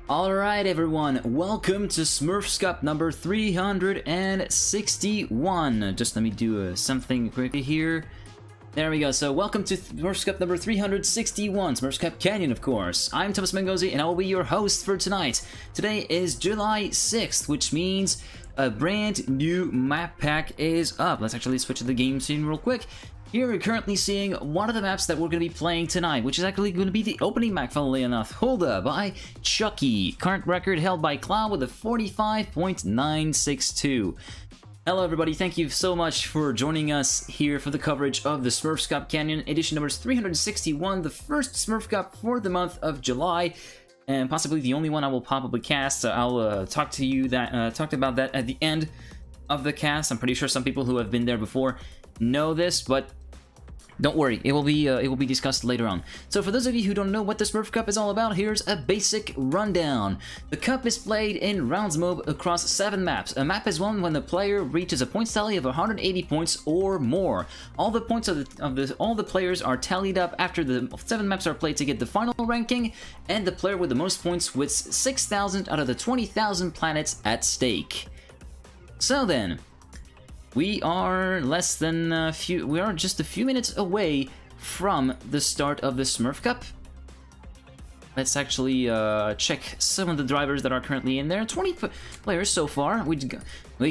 Alright everyone, welcome to SmurfsCup number 361. Just let me do something quickly here. There we go, so welcome to SmurfsCup number 361, SmurfsCup Canyon of course. I'm tmggeek and I will be your host for tonight. Today is July 6th, which means a brand new map pack is up. Let's actually switch to the game scene real quick. Here we're currently seeing one of the maps that we're going to be playing tonight, which is actually going to be the opening map, funnily enough, Hulda by Chucky. Current record held by Cloud with a 45.962. Hello everybody, thank you so much for joining us here for the coverage of the SmurfsCup Canyon, edition number 361, the first Smurf Cup for the month of July, and possibly the only one I will probably cast. I'll talk about that at the end of the cast. I'm pretty sure some people who have been there before know this, but don't worry, it will be discussed later on. So for those of you who don't know what the Smurf Cup is all about, here's a basic rundown. The Cup is played in rounds mode across 7 maps. A map is won when the player reaches a points tally of 180 points or more. All the points of all the players are tallied up after the 7 maps are played to get the final ranking, and the player with the most points wins 6,000 out of the 20,000 planets at stake. So then, we are just a few minutes away from the start of the Smurf Cup. Let's actually check some of the drivers that are currently in there. 20 players so far. We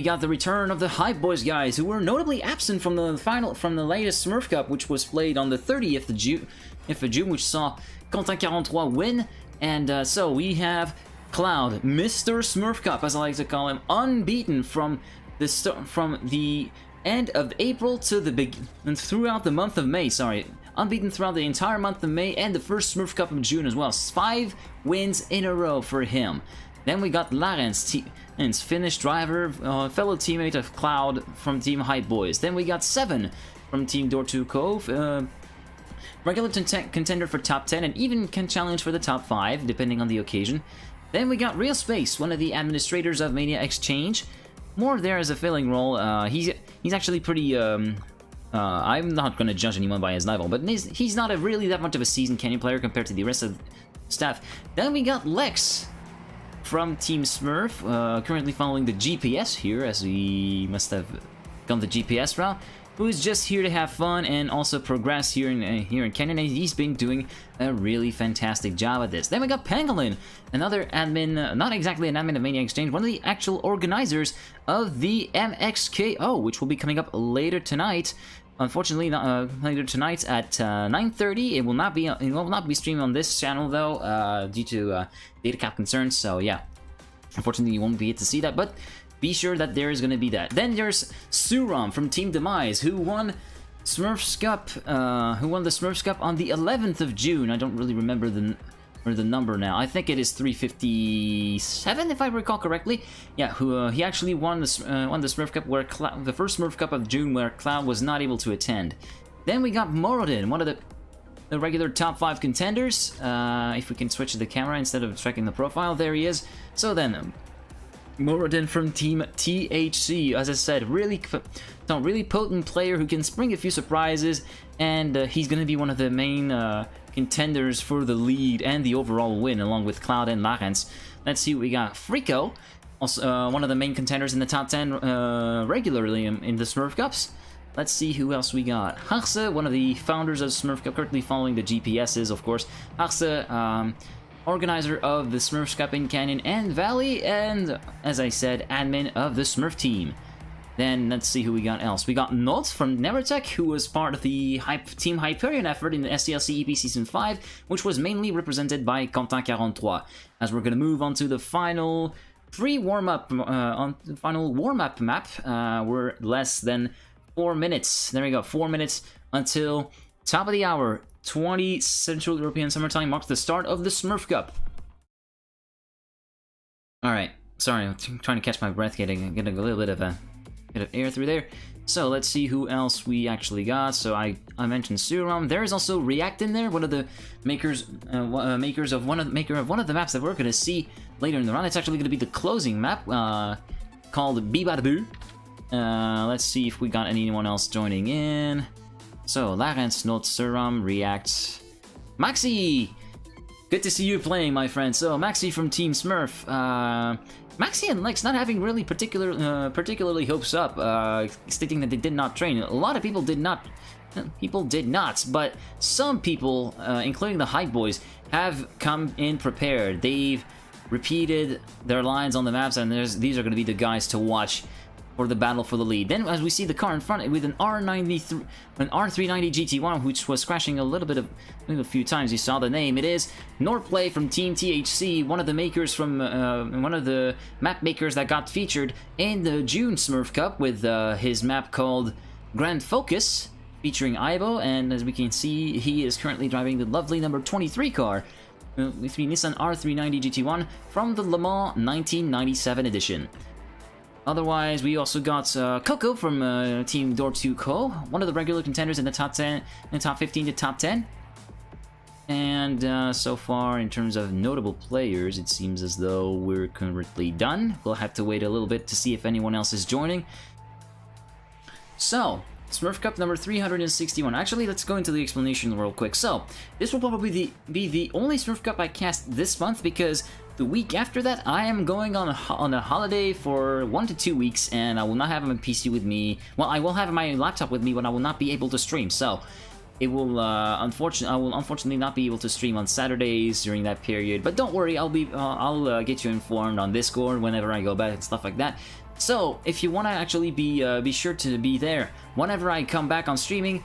got the return of the Hype Boys guys, who were notably absent from the latest Smurf Cup, which was played on the 30th of June, which saw Quentin 43 win. And so we have Cloud, Mr. Smurf Cup, as I like to call him, unbeaten from the end of April to throughout the month of May. Unbeaten throughout the entire month of May and the first Smurf Cup of June as well. 5 wins in a row for him. Then we got Larence, Finnish driver, fellow teammate of Cloud from Team Hype Boys. Then we got 7 from Team Door 2 Cove, regular contender for top 10 and even can challenge for the top 5 depending on the occasion. Then we got Real Space, one of the administrators of Mania Exchange. More there as a filling role. He's actually pretty. I'm not going to judge anyone by his level, but he's not really that much of a seasoned Canyon player compared to the rest of the staff. Then we got Lex from Team Smurf, currently following the GPS here, as we must have gone the GPS route, who's just here to have fun and also progress here in Canyon, and he's been doing a really fantastic job at this. Then we got Pangolin, another admin, not exactly an admin of Mania Exchange, one of the actual organizers of the MXKO, which will be coming up later tonight. Unfortunately, later tonight at 9:30. It will not be streamed on this channel though, due to data cap concerns. So yeah, unfortunately you won't be able to see that, but be sure that there is going to be that. Then there's Suram from Team Demise, who won Smurfs Cup, the Smurfs Cup on the 11th of June. I don't really remember the number now. I think it is 357 if I recall correctly. Yeah, he actually won the Smurf Cup, the first Smurf Cup of June, where Cloud was not able to attend. Then we got Morodin, one of the regular top 5 contenders. If we can switch to the camera instead of checking the profile, there he is. So then, Morodin from Team THC, as I said, really potent player who can spring a few surprises, and he's going to be one of the main contenders for the lead and the overall win, along with Cloud and Larence. Let's see what we got. Frico, also one of the main contenders in the top 10 regularly in the Smurf Cups. Let's see who else we got. Harse, one of the founders of Smurf Cup, currently following the GPSs, of course. Harse, organizer of the Smurfs Cup in Canyon and Valley, and, as I said, admin of the Smurf team. Then, let's see who we got else. We got Not from Nevertech, who was part of the Team Hyperion effort in the SCLC EP Season 5, which was mainly represented by Quentin 43. As we're going to move on to the final warm-up map, we're less than 4 minutes. There we go, 4 minutes until top of the hour. 20 Central European Summertime marks the start of the Smurf Cup. Alright, sorry, I'm trying to catch my breath, getting a little bit of air through there. So let's see who else we actually got. So I mentioned Suram. There is also React in there, one of the makers of one of the maps that we're going to see later in the round. It's actually going to be the closing map called Bibadaboo. Let's see if we got anyone else joining in. So, Larence, Not, Suram, React, Maxi! Good to see you playing, my friend. So, Maxi from Team Smurf. Maxi and Lex not having really particularly hopes up, stating that they did not train. A lot of people did not. But some people, including the Hype Boys, have come in prepared. They've repeated their lines on the maps, and these are going to be the guys to watch for the battle for the lead. Then, as we see the car in front with an R390 GT1, which was crashing a few times. You saw the name. It is Norplay from Team THC, one of the makers from one of the map makers that got featured in the June Smurf Cup with his map called Grand Focus, featuring Aibo. And as we can see, he is currently driving the lovely number 23 car with the Nissan R390 GT1 from the Le Mans 1997 edition. Otherwise, we also got Coco from Team Door 2 Co, one of the regular contenders in the top 10, in the top 15 to top 10. And so far, in terms of notable players, it seems as though we're currently done. We'll have to wait a little bit to see if anyone else is joining. So, Smurf Cup number 361. Actually, let's go into the explanation real quick. So, this will probably be the only Smurf Cup I cast this month, because the week after that, I am going on a holiday for 1 to 2 weeks, and I will not have my PC with me. Well, I will have my laptop with me, but I will not be able to stream. So, it will I will unfortunately not be able to stream on Saturdays during that period. But don't worry, I'll get you informed on Discord whenever I go back and stuff like that. So, if you want to actually be sure to be there whenever I come back on streaming.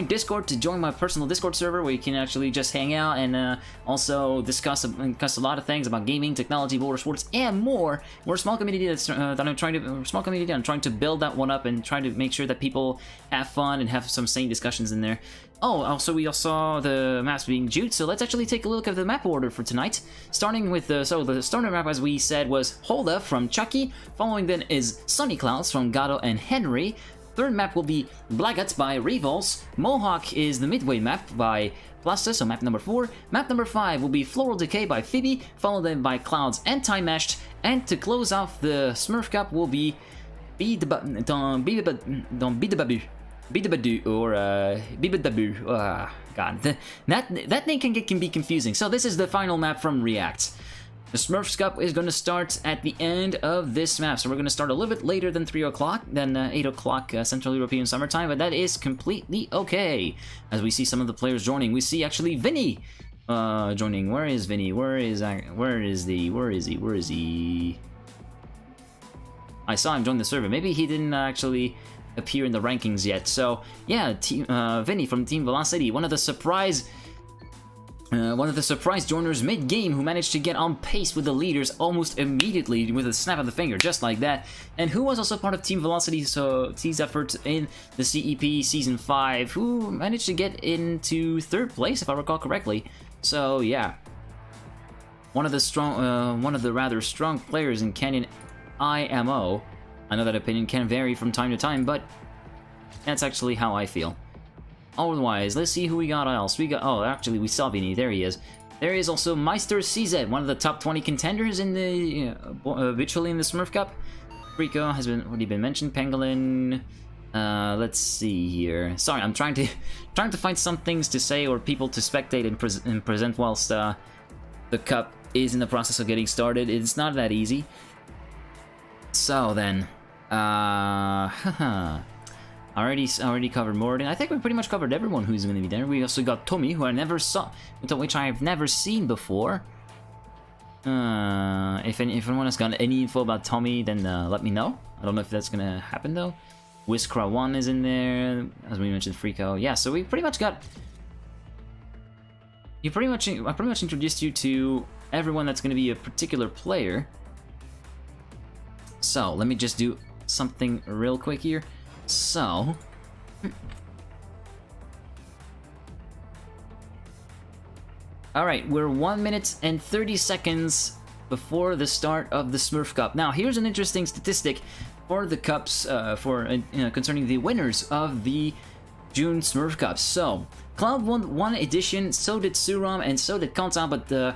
!Discord to join my personal Discord server where you can actually just hang out and also discuss a lot of things about gaming, technology, motorsports, and more. We're a small community I'm trying to build that one up and trying to make sure that people have fun and have some sane discussions in there. Oh, also we all saw the maps being juked, so let's actually take a look at the map order for tonight. Starting with the starter map, as we said, was Hold Up from Chucky. Following then is Sunny Clouds from Gato and Henry. Third map will be Blagat by Revols. Mohawk is the midway map by Plasta, so map number 4. Map number 5 will be Floral Decay by Phoebe, followed then by Clouds and Time Meshed. And to close off the Smurf Cup will be Bidabadu or Bibadabu. God, that name can be confusing. So this is the final map from React. The SmurfsCup is going to start at the end of this map, so we're going to start a little bit later than 3 o'clock, than 8 o'clock Central European Summer Time, but that is completely okay. As we see some of the players joining, we see actually Vinny joining. Where is Vinny? Where is he? I saw him join the server. Maybe he didn't actually appear in the rankings yet. So yeah, Vinny from Team Velocity, one of the surprise joiners mid-game who managed to get on pace with the leaders almost immediately with a snap of the finger, just like that, and who was also part of Team Velocity, so T's effort in the CEP Season 5, who managed to get into 3rd place, if I recall correctly. So yeah, one of the rather strong players in Canyon IMO. I know that opinion can vary from time to time, but that's actually how I feel. Otherwise, let's see who we got else. Oh, actually, we saw Vinny. There he is. There is also Meister CZ, one of the top 20 contenders in the habitually in the Smurf Cup. Rico has already been mentioned. Pangolin. Let's see here. Sorry, I'm trying to find some things to say or people to spectate and present whilst the cup is in the process of getting started. It's not that easy. So then, already covered Morden. I think we pretty much covered everyone who's going to be there. We also got Tommy, who I never saw, which I have never seen before. If anyone has got any info about Tommy, then let me know. I don't know if that's going to happen though. Whiskra 1 is in there, as we mentioned, Freako. Yeah, so we pretty much got. I pretty much introduced you to everyone that's going to be a particular player. So let me just do something real quick here. So, alright, we're 1 minute and 30 seconds before the start of the Smurf Cup. Now, here's an interesting statistic for the cups, concerning the winners of the June Smurf Cup. So, Cloud won 1 edition, so did Suram, and so did Kanta,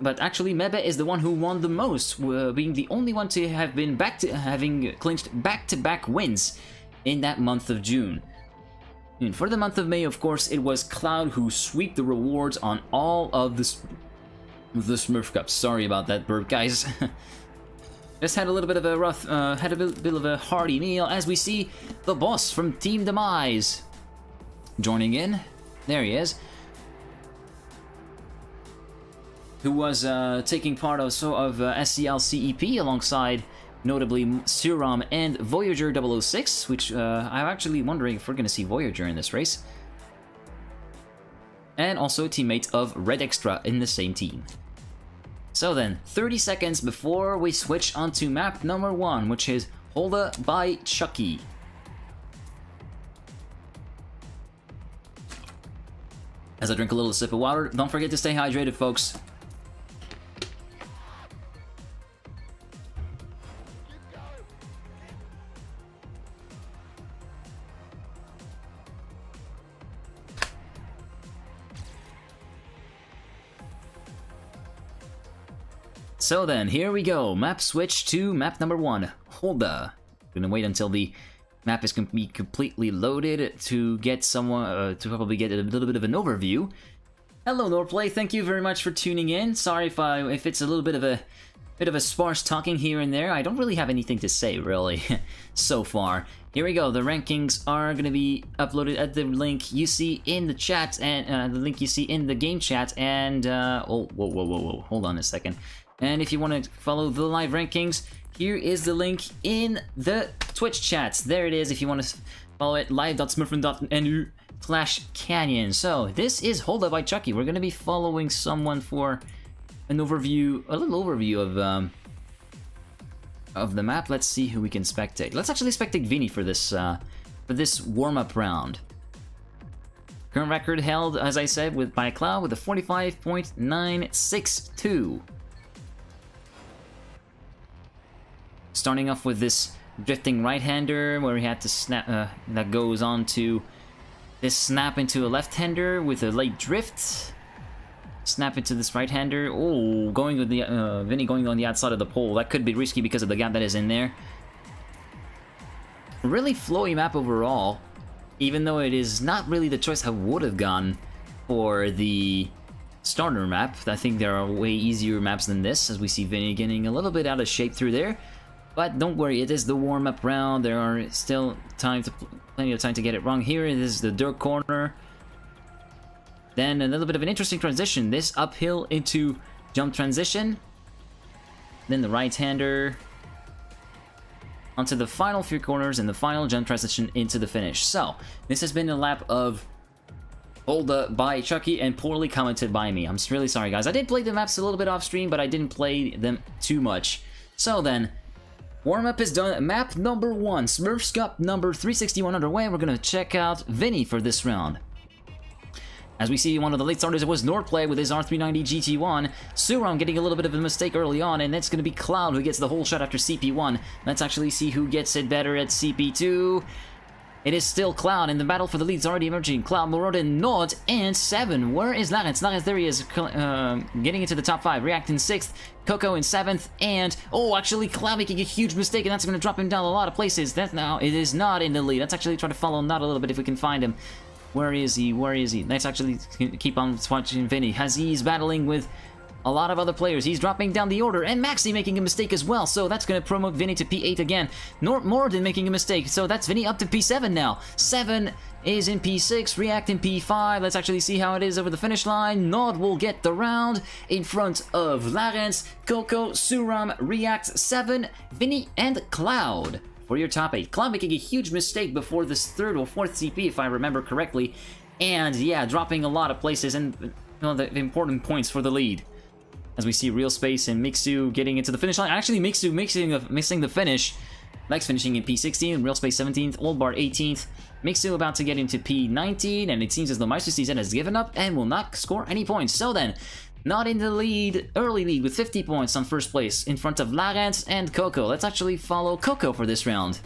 but actually Mebe is the one who won the most, being the only one to have been having clinched back-to-back wins in that month of June. And for the month of May, of course, it was Cloud who swept the rewards on all of the Smurf Cups. Sorry about that burp, guys. Just had a little bit of a rough, had a bit of a hearty meal as we see the boss from Team Demise joining in. There he is. Who was taking part of SCL CEP alongside notably Serum and Voyager 006, which I'm actually wondering if we're going to see Voyager in this race. And also a teammate of Red Extra in the same team. So then, 30 seconds before we switch onto map number 1, which is Holda by Chucky. As I drink a little sip of water, don't forget to stay hydrated, folks. So then, here we go. Map switch to map number 1, Holda. Gonna wait until the map is completely loaded to get someone to probably get a little bit of an overview. Hello, Norplay. Thank you very much for tuning in. Sorry if it's a little bit of a sparse talking here and there. I don't really have anything to say really so far. Here we go. The rankings are gonna be uploaded at the link you see in the chat and the link you see in the game chat. And oh, whoa, hold on a second. And if you want to follow the live rankings, here is the link in the Twitch chats. There it is if you want to follow it, live.smurfn.nu/canyon. So this is Holda by Chucky. We're going to be following someone for an overview, a little overview of the map. Let's see who we can spectate. Let's actually spectate Vinny for this warm-up round. Current record held, as I said, by Cloud with a 45.962. Starting off with this drifting right-hander where he had to snap, that goes on to this snap into a left-hander with a late drift. Snap into this right-hander. Oh, going with the Vinny going on the outside of the pole. That could be risky because of the gap that is in there. Really flowy map overall, even though it is not really the choice I would have gone for the starter map. I think there are way easier maps than this, as we see Vinny getting a little bit out of shape through there. But don't worry, it is the warm-up round. There are still plenty of time to get it wrong. Here it is the dirt corner. Then a little bit of an interesting transition. This uphill into jump transition. Then the right-hander onto the final few corners and the final jump transition into the finish. So this has been a lap of Holda by Chucky and poorly commented by me. I'm really sorry, guys. I did play the maps a little bit off stream, but I didn't play them too much. So then, warm-up is done. Map number 1, SmurfsCup number 361 underway. We're gonna check out Vinny for this round. As we see, one of the late starters, it was Norplay with his R390 GT1. Suram getting a little bit of a mistake early on, and it's gonna be Cloud who gets the whole shot after CP1. Let's actually see who gets it better at CP2. It is still Cloud, and the battle for the lead's already emerging. Cloud, Morod, Nod, and 7. Where is Larens? Larens, there he is, getting into the top 5. React in 6th, Coco in 7th, and... oh, actually, Cloud making a huge mistake, and that's going to drop him down a lot of places. That now, it is not in the lead. Let's actually try to follow Nod a little bit if we can find him. Where is he? Where is he? Let's actually keep on watching Vinny. He's battling with a lot of other players. He's dropping down the order, and Maxi making a mistake as well, so that's going to promote Vinny to P8 again. Morden making a mistake, so that's Vinny up to P7 now. 7 is in P6, React in P5. Let's actually see how it is over the finish line. Nod will get the round in front of Larens, Coco, Suram, React, 7, Vinny, and Cloud for your top 8. Cloud making a huge mistake before this 3rd or 4th CP, if I remember correctly, and yeah, dropping a lot of places and the important points for the lead. As we see Real Space and Mixu getting into the finish line. Actually, Mixu missing the finish. Lex finishing in P16, Real Space 17th, Old Bar 18th. Mixu about to get into P19, and it seems as though Meister CZ has given up and will not score any points. So then, not in the lead, early lead with 50 points on first place in front of Larens and Coco. Let's actually follow Coco for this round.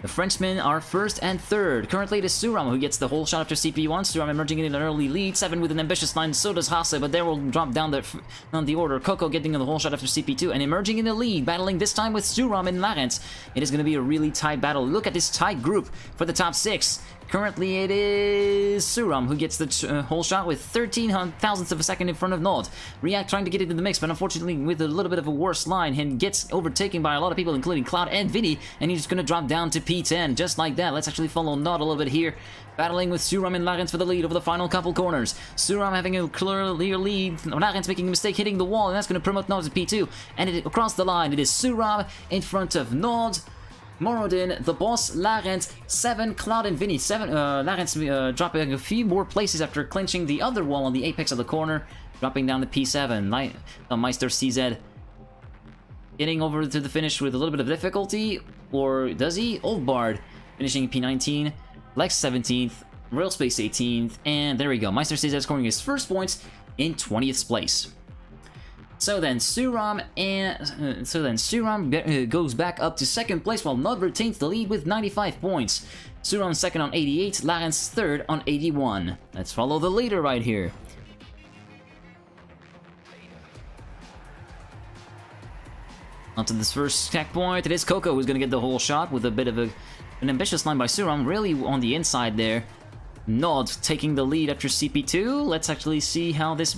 The Frenchmen are first and third. Currently, it is Suram who gets the whole shot after CP1. Suram emerging in an early lead. 7 with an ambitious line. So does Hase, but there will drop down the order. Coco getting the whole shot after CP2 and emerging in the lead. Battling this time with Suram and Larens. It is going to be a really tight battle. Look at this tight group for the top 6. Currently, it is Suram who gets the whole shot with 13 thousandths of a second in front of Nod. React trying to get into the mix, but unfortunately with a little bit of a worse line, and gets overtaken by a lot of people, including Cloud and Vinny, and he's going to drop down to P10, just like that. Let's actually follow Nod a little bit here, battling with Suram and Larens for the lead over the final couple corners. Suram having a clear lead, Larens making a mistake, hitting the wall, and that's going to promote Nod to P2, and across the line, it is Suram in front of Nod, Morodin, the boss, Larens, 7, Cloud and Vinny. 7, Larens dropping a few more places after clinching the other wall on the apex of the corner, dropping down to P7. Meister CZ getting over to the finish with a little bit of difficulty, or does he? Old Bard finishing P19, Lex 17th, Real Space 18th, and there we go. Meister CZ scoring his first points in 20th place. So then Suram goes back up to second place, while Nod retains the lead with 95 points. Suram second on 88, Larens third on 81. Let's follow the leader right here. Onto this first checkpoint, it is Coco who's going to get the whole shot with a bit of an ambitious line by Suram, really on the inside there. Nod taking the lead after CP2. Let's actually see how this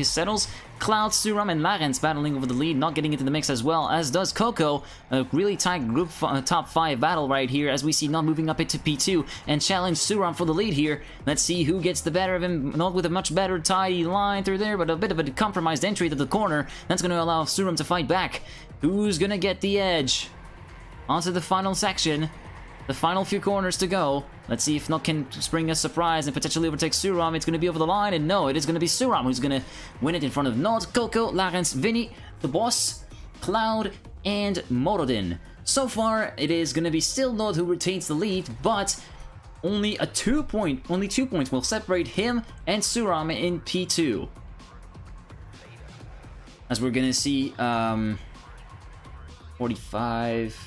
settles. Cloud, Suram, and Larens battling over the lead, not getting into the mix as well, as does Coco. A really tight group top 5 battle right here, as we see Nod moving up into P2 and challenge Suram for the lead here. Let's see who gets the better of him. Nod with a much better tidy line through there, but a bit of a compromised entry to the corner. That's going to allow Suram to fight back. Who's going to get the edge? Onto the final section. The final few corners to go. Let's see if Nod can spring a surprise and potentially overtake Suram. It's going to be over the line, and no, it is going to be Suram who's going to win it in front of Nod, Coco, Larens, Vinny, the boss, Cloud, and Morodin. So far, it is going to be still Nod who retains the lead, but only 2 points will separate him and Suram in P2. As we're going to see, 45...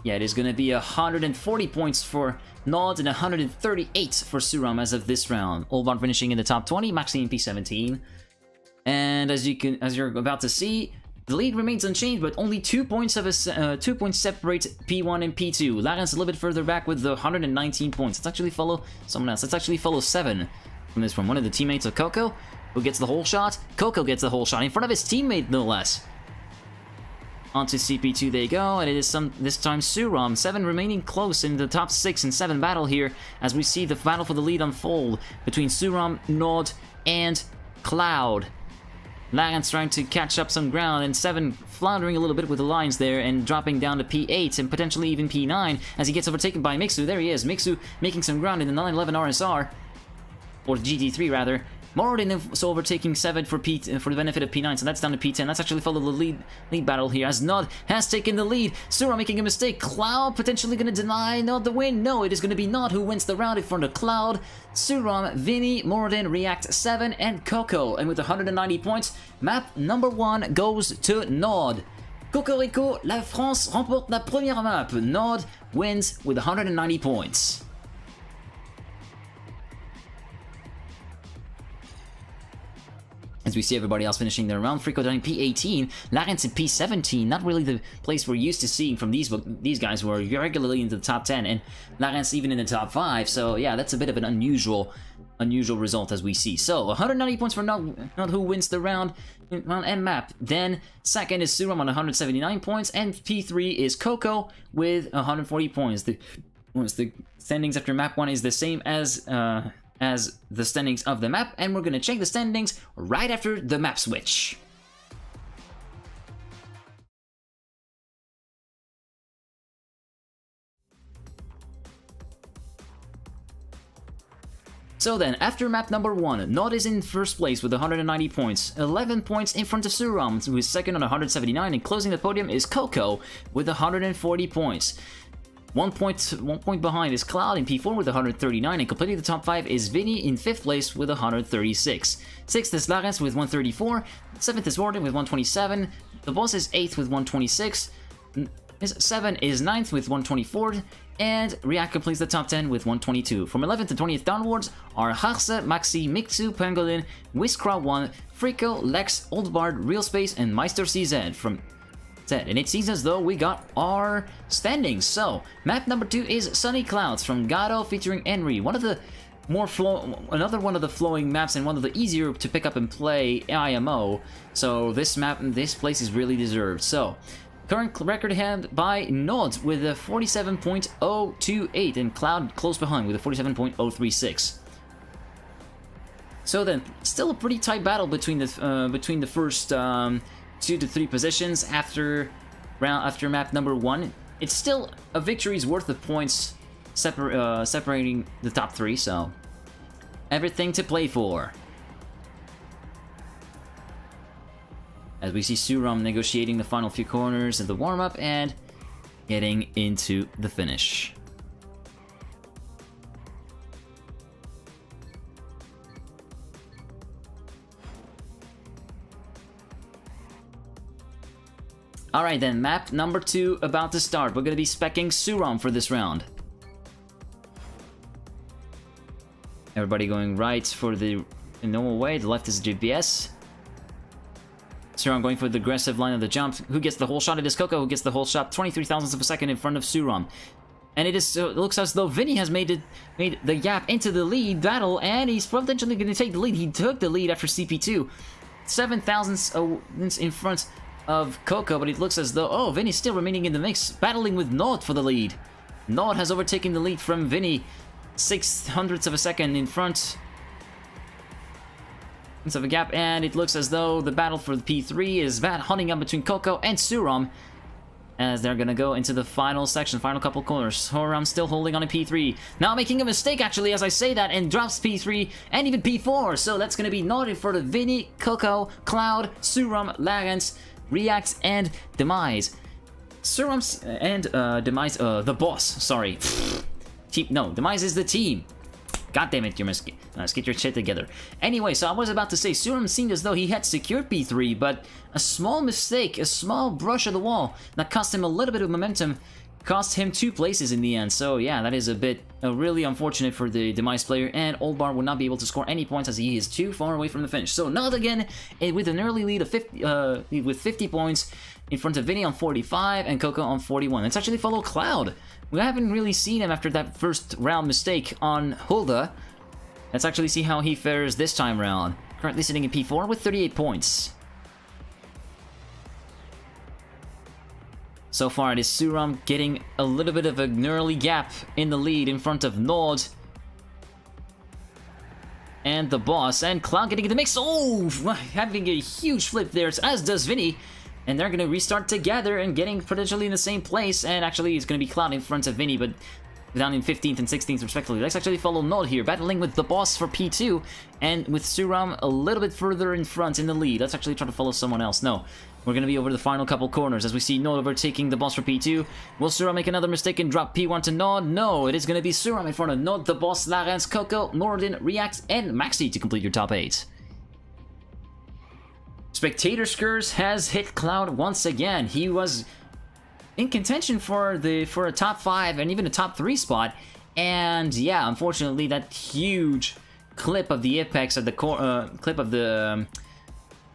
Yeah, it is going to be 140 points for Nod and 138 for Suram as of this round. Olvan finishing in the top 20, Maxine P17. And as you're about to see, the lead remains unchanged, but only 2 points separate P1 and P2. Larens a little bit further back with the 119 points. Let's actually follow someone else. Let's actually follow 7 from this one. One of the teammates of Coco, who gets the whole shot. Coco gets the whole shot in front of his teammate, no less. Onto CP2 they go, and it is this time Suram. 7 remaining close in the top 6 and 7 battle here, as we see the battle for the lead unfold between Suram, Nod, and Cloud. Larens trying to catch up some ground, and 7 floundering a little bit with the lines there and dropping down to P8 and potentially even P9 as he gets overtaken by Mixu. There he is, Mixu making some ground in the 911 RSR, or GT3 rather. Morodin so overtaking 7 for the benefit of P9, so that's down to P10. Let's actually follow the lead battle here, as Nod has taken the lead. Suram making a mistake. Cloud potentially going to deny Nod the win. No, it is going to be Nod who wins the round in front of Cloud. Suram, Vinny, Morodin, React 7, and Coco. And with 190 points, map number 1 goes to Nod. Cocorico, la France remporte la première map. Nod wins with 190 points. As we see everybody else finishing their round, Frico down in P18, Larens in P17, not really the place we're used to seeing from these guys who are regularly into the top 10, and Larens even in the top 5, so yeah, that's a bit of an unusual result as we see. So, 190 points for Nod who wins the round and map. Then, second is Suram on 179 points, and P3 is Coco with 140 points. The standings after map 1 is the same as the standings of the map, and we're going to check the standings right after the map switch. So then, after map number 1, Nod is in first place with 190 points, 11 points in front of Suram, who is second on 179, and closing the podium is Coco with 140 points. 1 point behind is Cloud in P4 with 139, and completing the top 5 is Vinny in 5th place with 136. 6th is Larens with 134, 7th is Warden with 127, the boss is 8th with 126, is 7 is 9th with 124, and React completes the top 10 with 122. From 11th to 20th downwards are Harse, Maxi, Mixu, Pangolin, Whiskra1, Frico, Lex, Oldbard, Real Space, and Meister CZ from Z. And it seems as though we got our standings. So, map number 2 is Sunny Clouds from Gado featuring Henry. Another one of the flowing maps and one of the easier to pick up and play IMO. So this place is really deserved. So, current record held by Nod with a 47.028 and Cloud close behind with a 47.036. So then, still a pretty tight battle between the first 2 to 3 positions after map number 1. It's still a victory's worth of points separating the top 3, so everything to play for. As we see Suram negotiating the final few corners of the warm-up and getting into the finish. Alright then, map number 2 about to start. We're going to be speccing Suram for this round. Everybody going right for the normal way, the left is GPS. Suram going for the aggressive line of the jump. Who gets the whole shot? It is Coco who gets the whole shot, 23 thousandths of a second in front of Suram. And it looks as though Vinny has made the gap into the lead battle, and he's potentially going to take the lead. He took the lead after CP2. 7 thousandths in front of Coco, but it looks as though, oh, Vinny's still remaining in the mix, battling with Nod for the lead. Nod has overtaken the lead from Vinny, 6 hundredths of a second in front of a gap, and it looks as though the battle for the P3 is hunting up between Coco and Suram as they're gonna go into the final section, final couple corners. Suram still holding on to P3, now making a mistake actually as I say that, and drops P3 and even P4, so that's gonna be Nod in front of Vinny, Coco, Cloud, Suram, Lagans, React, and Demise. Suram's and Demise, the boss, sorry. Demise is the team. God damn it, you must get your shit together. Anyway, so I was about to say, Suram seemed as though he had secured P3, but a small mistake, a small brush of the wall that cost him a little bit of momentum, cost him 2 places in the end. So yeah, that is really unfortunate for the Demise player, and Oldbar will not be able to score any points as he is too far away from the finish. So Nod again with an early lead of 50 points in front of Vinny on 45 and Coco on 41. Let's actually follow Cloud. We haven't really seen him after that first round mistake on Hulda. Let's actually see how he fares this time round. Currently sitting in P4 with 38 points. So far it is Suram getting a little bit of a gnarly gap in the lead in front of Nod and the boss, and Cloud getting in the mix. Oh, having a huge flip there, as does Vinny. And they're going to restart together and getting potentially in the same place. And actually, it's going to be Cloud in front of Vinny, but down in 15th and 16th respectively. Let's actually follow Nod here, battling with the boss for P2. And with Suram a little bit further in front in the lead. Let's actually try to follow someone else. No, we're going to be over the final couple corners as we see Nod overtaking the boss for P2. Will Suram make another mistake and drop P1 to Nod? No, it is going to be Suram in front of Nod, the boss, Larens, Coco, Nordin, React, and Maxi to complete your top 8. Spectator Skurs has hit Cloud once again. He was in contention for a top 5 and even a top 3 spot, and yeah, unfortunately, that huge clip of the apex of the clip of the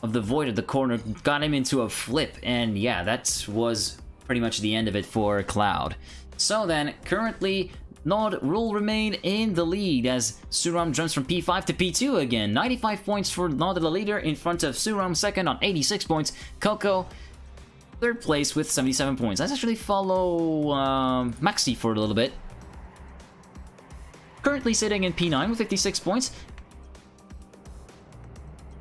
void at the corner got him into a flip, and yeah, that was pretty much the end of it for Cloud. So then, currently, Nod will remain in the lead as Suram jumps from P5 to P2 again. 95 points for Nod, the leader, in front of Suram, second on 86 points. Coco, third place with 77 points. Let's actually follow Maxi for a little bit. Currently sitting in P9 with 56 points.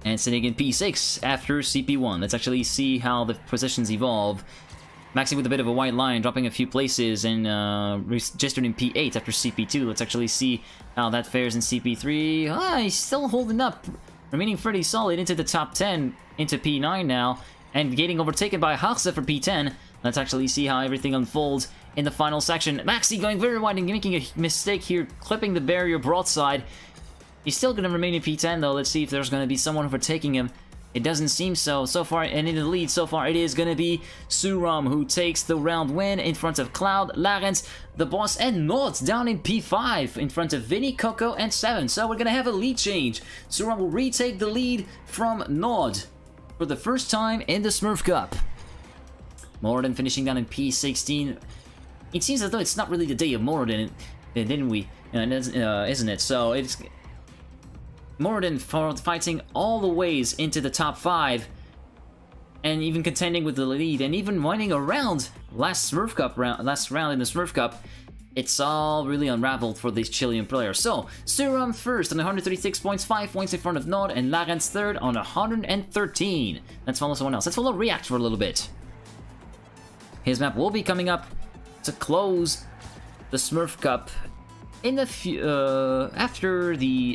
And sitting in P6 after CP1. Let's actually see how the positions evolve. Maxi with a bit of a white line, dropping a few places and registered in P8 after CP2. Let's actually see how that fares in CP3. He's still holding up, remaining pretty solid into the top 10, into P9 now, and getting overtaken by Harse for P10. Let's actually see how everything unfolds in the final section. Maxi going very wide and making a mistake here, clipping the barrier broadside. He's still going to remain in P10 though. Let's see if there's going to be someone overtaking him It doesn't seem so. So far, and in the lead so far, it is going to be Suram who takes the round win in front of Cloud, Larens, the boss, and Nord down in P5 in front of Vinny, Coco, and 7. So we're going to have a lead change. Suram will retake the lead from Nord for the first time in the Smurf Cup. Moradin finishing down in P16. It seems as though it's not really the day of Moradin, didn't we? Isn't it? So it's Moradin fighting all the ways into the top 5 and even contending with the lead and even winning a round last round in the Smurf Cup. It's all really unraveled for this Chilean player. So Suram first on 136 points, 5 points in front of Nord, and Larens third on 113. Let's follow someone else. Let's follow React for a little bit. His map will be coming up to close the Smurf Cup in the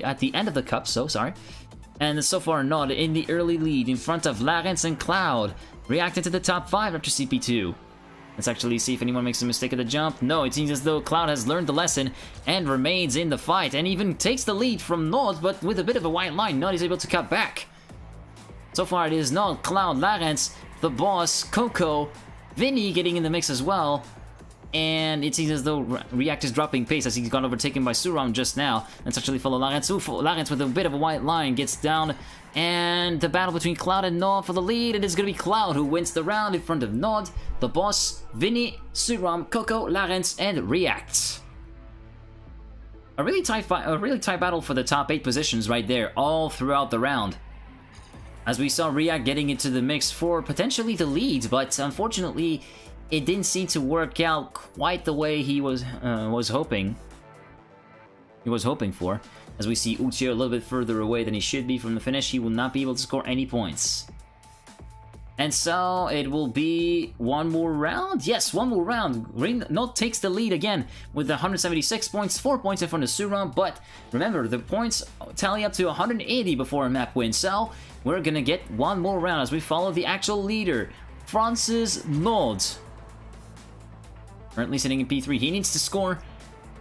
at the end of the cup, and so far Nod in the early lead in front of Larens and Cloud, reacting to the top 5 after CP2. Let's actually see if anyone makes a mistake at the jump. No, it seems as though Cloud has learned the lesson and remains in the fight, and even takes the lead from Nod, but with a bit of a white line. Nod is able to cut back. So far it is Nod, Cloud, Larens, the boss, Coco, Vinny getting in the mix as well. And it seems as though React is dropping pace as he's got overtaken by Suram just now. Let's actually follow Larens. Larens with a bit of a white line gets down. And the battle between Cloud and Nod for the lead. It is going to be Cloud who wins the round in front of Nod, the boss, Vinny, Suram, Coco, Larens, and React. A really tight battle for the top 8 positions right there, all throughout the round. As we saw React getting into the mix for potentially the lead, but unfortunately it didn't seem to work out quite the way he was hoping. He was hoping for. As we see Uchiha a little bit further away than he should be from the finish, he will not be able to score any points. And so it will be one more round. Yes, one more round. Green Note takes the lead again with 176 points, 4 points in front of Suram. But remember, the points tally up to 180 before a map win. So we're gonna get one more round as we follow the actual leader, Francis Nod. Currently sitting in P3. He needs to score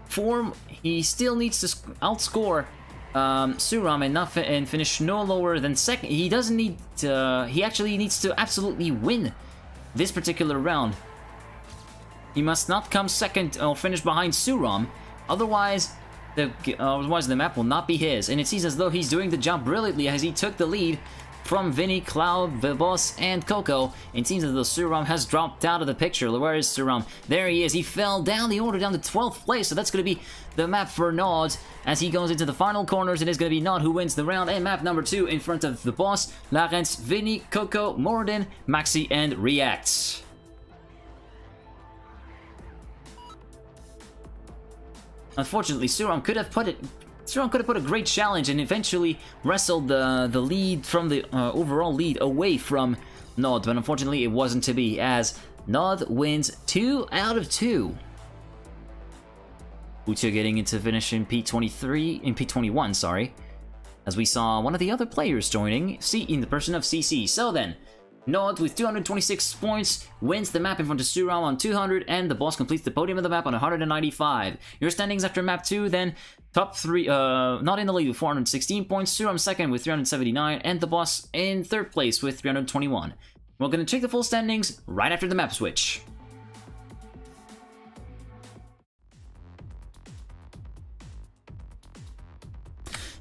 4. He still needs to outscore Suram and finish no lower than second. He doesn't need to, he actually needs to absolutely win this particular round. He must not come second or finish behind Suram. Otherwise the map will not be his. And it seems as though he's doing the job brilliantly as he took the lead from Vinny, Cloud, the boss, and Coco. It seems as though Suram has dropped out of the picture. Where is Suram? There he is. He fell down the order down to 12th place. So that's going to be the map for Nod as he goes into the final corners. It is going to be Nod who wins the round. And map number 2 in front of the boss, Larens, Vinny, Coco, Moradin, Maxi, and React. Unfortunately, Suram could have put a great challenge and eventually wrestled the lead from the overall lead away from Nod, but unfortunately it wasn't to be as Nod wins 2 out of 2. Uchiha getting into finish in P21, sorry, as we saw one of the other players joining, in the person of CC. So then, Nod with 226 points wins the map in front of Suram on 200, and the boss completes the podium of the map on 195. Your standings after map 2 then: top 3, not in the lead with 416 points, Suram second with 379, and the boss in third place with 321. We're going to check the full standings right after the map switch.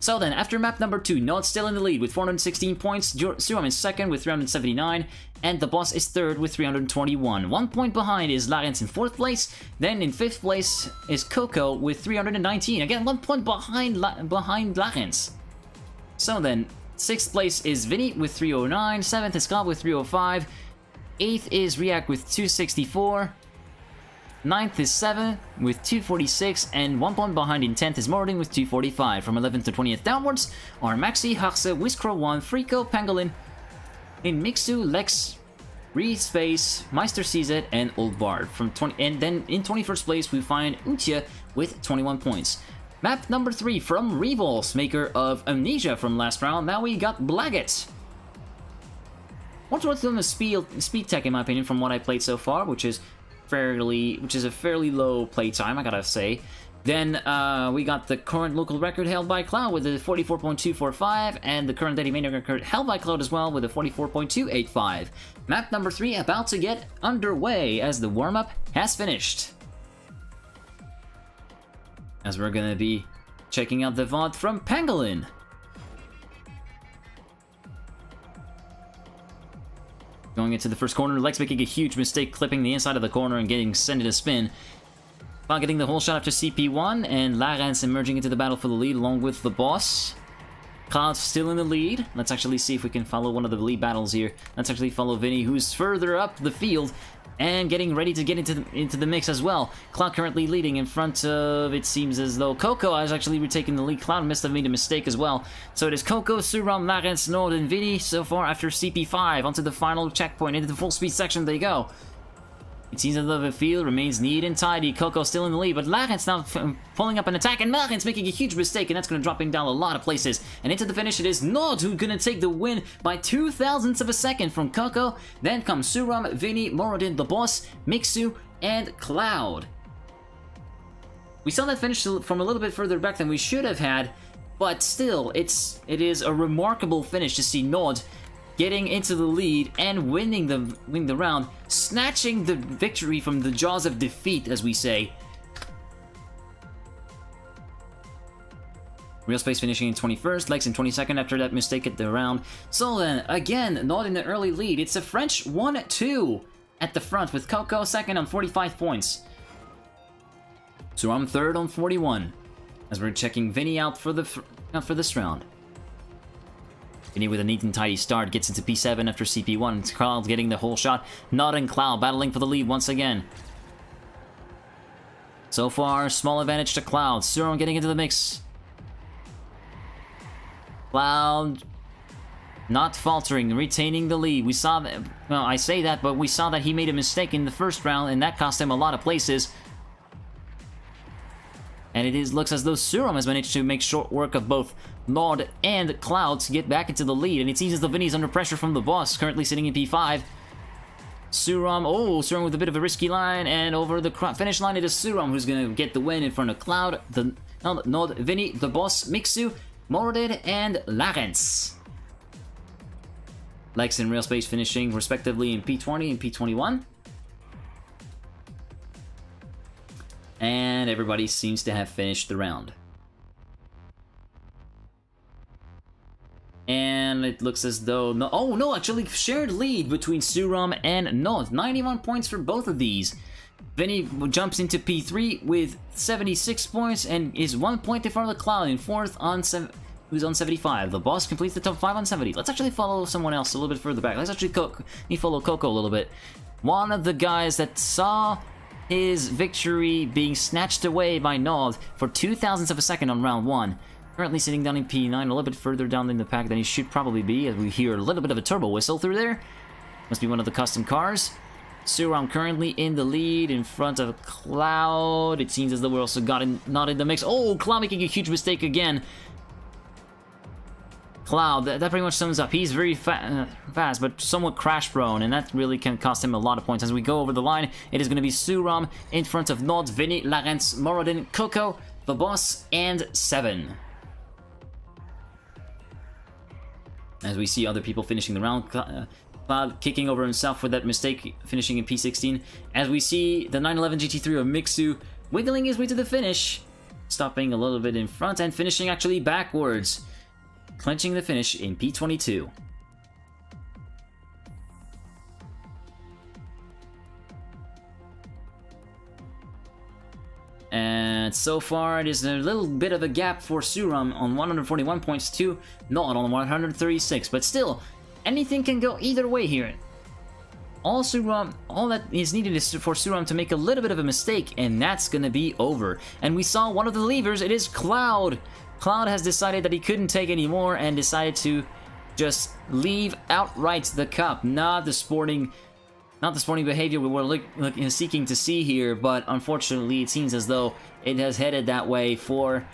So then, after map number 2, Nod still in the lead with 416 points, Suram is second with 379, and the boss is third with 321. 1 point behind is Larens in 4th place, then in 5th place is Coco with 319. Again, 1 point behind Larens. So then, 6th place is Vinny with 309, 7th is Cobb with 305, 8th is React with 264, 9th is 7 with 246, and 1 point behind in 10th is Moradin with 245. From 11th to 20th downwards are Maxi, Haxe, Whiskro1, Frico, Pangolin, in Mixu, Lex, Respace, Meister CZ, and Old Bard. And then in 21st place we find Uchiha with 21 points. Map number 3 from Revolves, maker of Amnesia from last round. Now we got Blaggett. What's worth doing a speed tech in my opinion from what I played so far, which is a fairly low playtime, I gotta say. Then we got the current local record held by Cloud with a 44.245, and the current daily main record held by Cloud as well with a 44.285. Map number 3 about to get underway as the warm-up has finished. As we're gonna be checking out the VOD from Pangolin. Going into the first corner, Lex making a huge mistake, clipping the inside of the corner and getting sent into spin. While getting the whole shot after CP1, and Larence emerging into the battle for the lead along with the boss. Cloud still in the lead. Let's actually see if we can follow one of the lead battles here. Let's actually follow Vinny, who's further up the field and getting ready to get into the mix as well. Cloud currently leading in front of, it seems as though Coco has actually retaken the lead. Cloud must have made a mistake as well. So it is Coco, Suram, Larence, Nord, and Vinny so far after CP5 onto the final checkpoint. Into the full speed section they go. It seems as though the field remains neat and tidy. Coco still in the lead, but Larence now pulling up an attack, and Larence making a huge mistake, and that's going to drop him down a lot of places. And into the finish, it is Nord who's going to take the win by 0.02 of a second from Coco. Then comes Suram, Vinny, Morodin, the boss, Mixu, and Cloud. We saw that finish from a little bit further back than we should have had, but still, it is a remarkable finish to see Nord getting into the lead and winning the round, snatching the victory from the jaws of defeat, as we say. Real Space finishing in 21st, Lex in 22nd after that mistake at the round. So then, again, not in the early lead. It's a French 1-2 at the front, with Coco second on 45 points. So I'm third on 41, as we're checking Vinny out for this round. Vinny with a neat and tidy start gets into P7 after CP1. Cloud getting the whole shot. Nod and Cloud battling for the lead once again. So far, small advantage to Cloud. Suram getting into the mix. Cloud not faltering, retaining the lead. We saw that, well, I say that, but we saw that he made a mistake in the first round, and that cost him a lot of places. And it looks as though Suram has managed to make short work of both Nord and Cloud to get back into the lead. And it seems as though Vinny's under pressure from the boss, currently sitting in P5. Suram with a bit of a risky line, and over the finish line it is Suram who's going to get the win in front of Cloud, Nord, Vinny, the boss, Mixu, Morodid, and Larence. Lex and Real Space finishing respectively in P20 and P21. And everybody seems to have finished the round. And it looks as though... actually shared lead between Suram and Nod. 91 points for both of these. Vinny jumps into P3 with 76 points and is 1 point in front of the Cloud in fourth on who's on 75. The boss completes the top 5 on 70. Let's actually follow someone else a little bit further back. Let's actually follow Coco a little bit. One of the guys that saw his victory being snatched away by Nod for 0.02 of a second on round 1. Currently sitting down in P9, a little bit further down in the pack than he should probably be, as we hear a little bit of a turbo whistle through there. Must be one of the custom cars. Suram currently in the lead in front of Cloud. It seems as though we're also not in the mix. Oh, Cloud making a huge mistake again. Cloud, that pretty much sums up. He's very fast, but somewhat crash-prone, and that really can cost him a lot of points. As we go over the line, it is going to be Suram in front of Nod, Vinny, Larence, Morodin, Coco, the boss, and 7. As we see other people finishing the round, Cloud kicking over himself for that mistake, finishing in P16. As we see the 911 GT3 of Mixu wiggling his way to the finish, stopping a little bit in front and finishing actually backwards, clinching the finish in P22. And so far, it is a little bit of a gap for Suram on 141 points to Nod on 136, but still, anything can go either way here. All that is needed is for Suram to make a little bit of a mistake, and that's gonna be over. And we saw one of the levers, it is Cloud. Cloud has decided that he couldn't take any more and decided to just leave outright the cup, not the sporting behavior we were seeking to see here, but unfortunately it seems as though it has headed that way for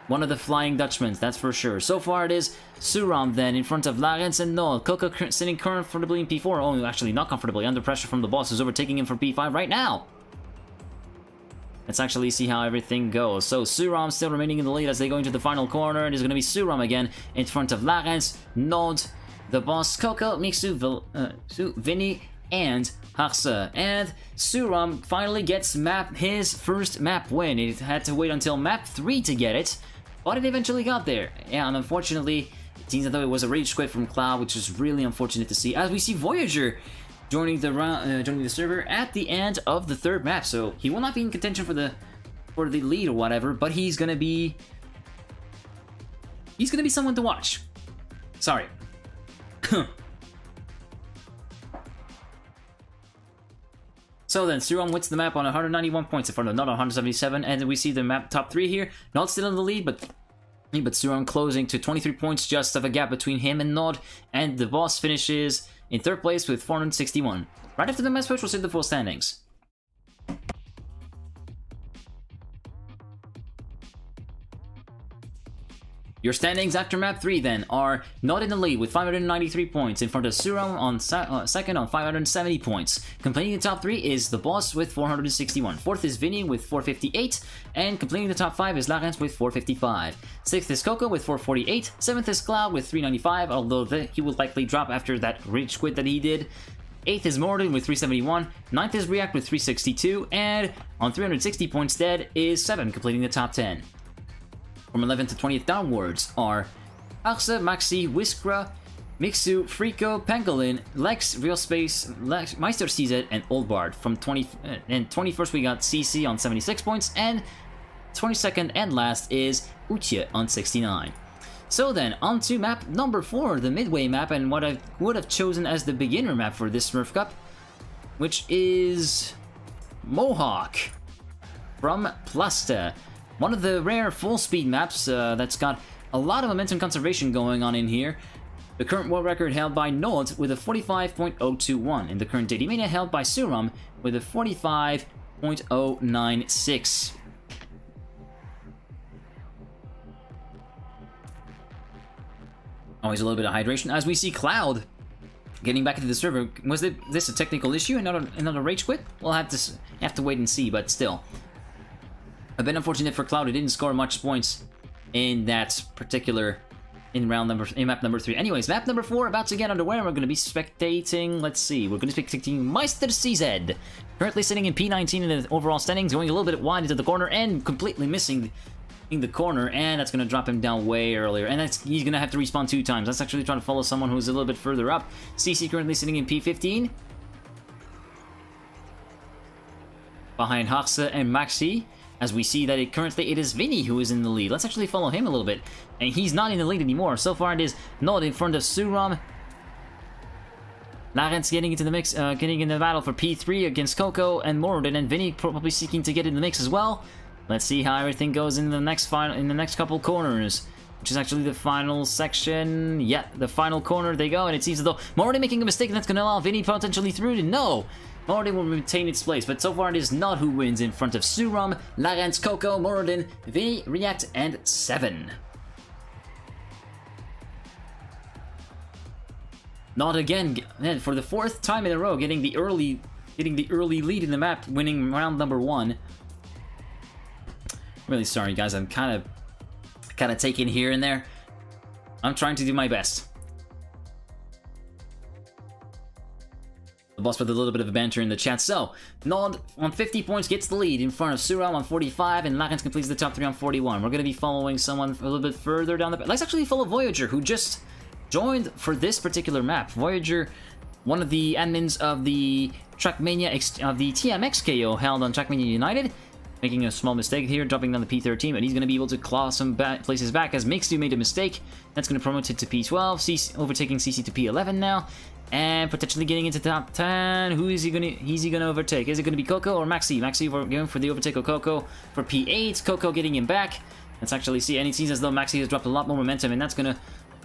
one of the Flying Dutchmen, that's for sure. So far it is Suram then in front of Larence and Nod. Coco sitting comfortably in P4, oh actually not comfortably, under pressure from the boss who's overtaking him for P5 right now. Let's actually see how everything goes. So Suram still remaining in the lead as they go into the final corner. It is going to be Suram again in front of Larens, Nod, the boss, Coco, Mixu, Vinny, and Harsa. And Suram finally gets his first map win. It had to wait until map 3 to get it, but it eventually got there. Yeah, and unfortunately, it seems as though it was a rage quit from Cloud, which is really unfortunate to see, as we see Voyager joining the server at the end of the 3rd map. So he will not be in contention for the lead or whatever, but he's gonna be someone to watch. Sorry. So then, Suram wins the map on 191 points in front of Nod on 177, and we see the map top 3 here. Nod still in the lead, but Suram closing to 23 points, just of a gap between him and Nod, and the boss finishes in 3rd place with 461. Right after the map switch, we'll see the full standings. Your standings after map 3 then are Nod in the lead with 593 points in front of Suram on second on 570 points. Completing the top 3 is the boss with 461. 4th is Vinny with 458, and completing the top 5 is Larens with 455. 6th is Coco with 448. 7th is Cloud with 395, although he will likely drop after that rage quit that he did. 8th is Morden with 371, 9th is React with 362, and on 360 points dead is 7, completing the top 10. From 11th to 20th downwards are Arsa, Maxi, Whiskra, Mixu, Frico, Pangolin, Lex, Real Space, Meister CZ, and Old Bard. From 21st we got CC on 76 points, and 22nd and last is Uche on 69. So then, on to map number 4, the midway map, and what I would have chosen as the beginner map for this Smurf Cup, which is Mohawk from Plasta. One of the rare full-speed maps that's got a lot of momentum conservation going on in here. The current world record held by Nod with a 45.021, and the current Daily Mania held by Suram with a 45.096. Always a little bit of hydration, as we see Cloud getting back into the server. Was this a technical issue and not a rage quit? We'll have to wait and see, but still. A bit unfortunate for Cloud, who didn't score much points in that particular in map number 3. Anyways, map number 4 about to get underway. We're going to be spectating. Let's see. We're going to be spectating Meister CZ, currently sitting in P19 in the overall standings, going a little bit wide into the corner and completely missing in the corner, and that's going to drop him down way earlier. And he's going to have to respawn 2 times. That's actually trying to follow someone who's a little bit further up. CC currently sitting in P15, behind Harsa and Maxi. As we see that it is Vinny who is in the lead. Let's actually follow him a little bit. And he's not in the lead anymore. So far it is Nod in front of Suram. Larens getting into the mix, getting in the battle for P3 against Coco and Morden, and Vinny probably seeking to get in the mix as well. Let's see how everything goes in the next couple corners, which is actually the final section. Yeah, the final corner they go, and it seems as though Morden making a mistake, and that's going to allow Vinny potentially through to no. Morden will maintain its place, but so far it is Nod who wins in front of Suram, Larens, Coco, Morden, Vinny, React, and 7. Nod again, for the 4th time in a row, getting the early lead in the map, winning round number 1. Really sorry, guys. I'm kind of taken here and there. I'm trying to do my best. The boss with a little bit of a banter in the chat. So, Nod on 50 points gets the lead in front of Suram on 45, and Larens completes the top 3 on 41. We're going to be following someone a little bit further down the... Let's actually follow Voyager, who just joined for this particular map. Voyager, one of the admins of the Trackmania, of the TMXKO held on Trackmania United, making a small mistake here, dropping down the P13, but he's going to be able to claw some places back, as Mixu made a mistake. That's going to promote it to P12, overtaking CC to P11 now, and potentially getting into top 10. Who is he going to overtake? Is it going to be Coco or Maxi? Maxi going for the overtake of Coco for P8. Coco getting him back. Let's actually see, and it seems as though Maxi has dropped a lot more momentum, and that's going to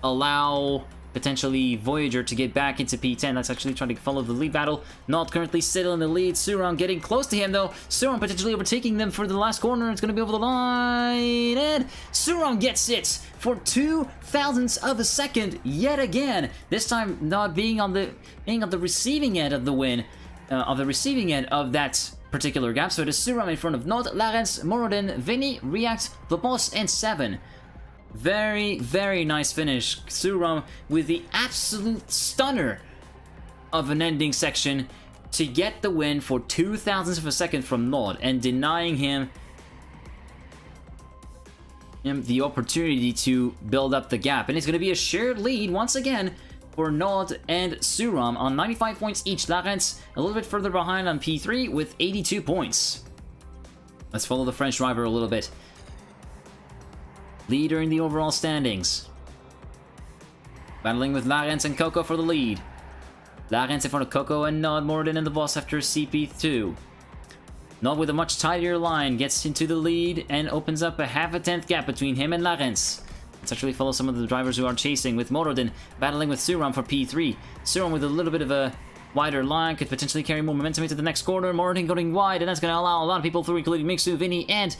allow potentially Voyager to get back into P10. That's actually trying to follow the lead battle. Not currently still in the lead. Suram getting close to him, though. Suram potentially overtaking them for the last corner. It's going to be over the line, and Suram gets it for 2 thousandths of a second yet again. This time not being on the receiving end of the win, of the receiving end of that particular gap. So it is Suram in front of Nod, Larens, Morodin, Vinny, React, The Boss, and 7. Very, very nice finish. Suram with the absolute stunner of an ending section to get the win for 0.02 of a second from Nod and denying him the opportunity to build up the gap. And it's going to be a shared lead once again for Nod and Suram on 95 points each. Larens a little bit further behind on P3 with 82 points. Let's follow the French driver a little bit. Leader in the overall standings. Battling with Larens and Coco for the lead. Larens in front of Coco and Nod, Morodin and the Boss after CP2. Nod with a much tighter line gets into the lead and opens up a half a tenth gap between him and Larens. Let's actually follow some of the drivers who are chasing, with Morodin battling with Suram for P3. Suram with a little bit of a wider line could potentially carry more momentum into the next corner. Morodin going wide, and that's going to allow a lot of people through, including Mixu, Vinny, and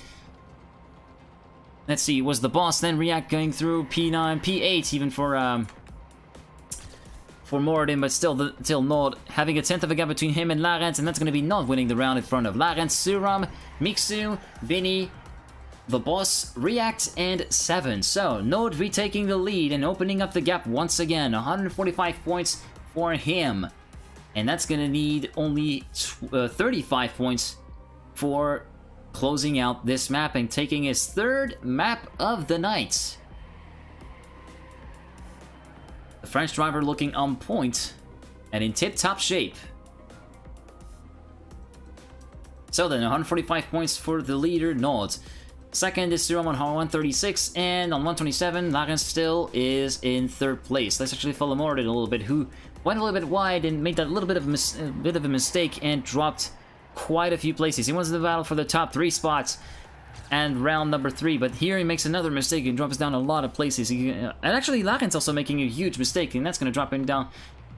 let's see, was the Boss, then React going through P9, P8 even for Morodin, but still Nod having a tenth of a gap between him and Larens, and that's going to be Nod winning the round in front of Larens, Suram, Mixu, Vinny, The Boss, React, and 7. So, Nod retaking the lead and opening up the gap once again. 145 points for him. And that's going to need only 35 points for closing out this map and taking his third map of the night. The French driver looking on point and in tip-top shape. So then, 145 points for the leader, Nod. Second is Suram on 136, and on 127, Larens still is in third place. Let's actually follow Morodin a little bit, who went a little bit wide and made that little bit of a mistake and dropped quite a few places. He wants the battle for the top 3 spots and round number 3, but here he makes another mistake and drops down a lot of places. And actually, Larens also making a huge mistake, and that's going to drop him down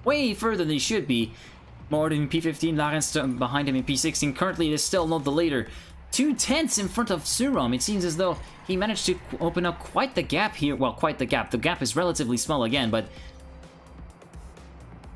way further than he should be. Morodin in P15, Larens behind him in P16. Currently, it is still not the leader. 2/10 in front of Suram. It seems as though he managed to open up quite the gap here. Well, quite the gap. The gap is relatively small again, but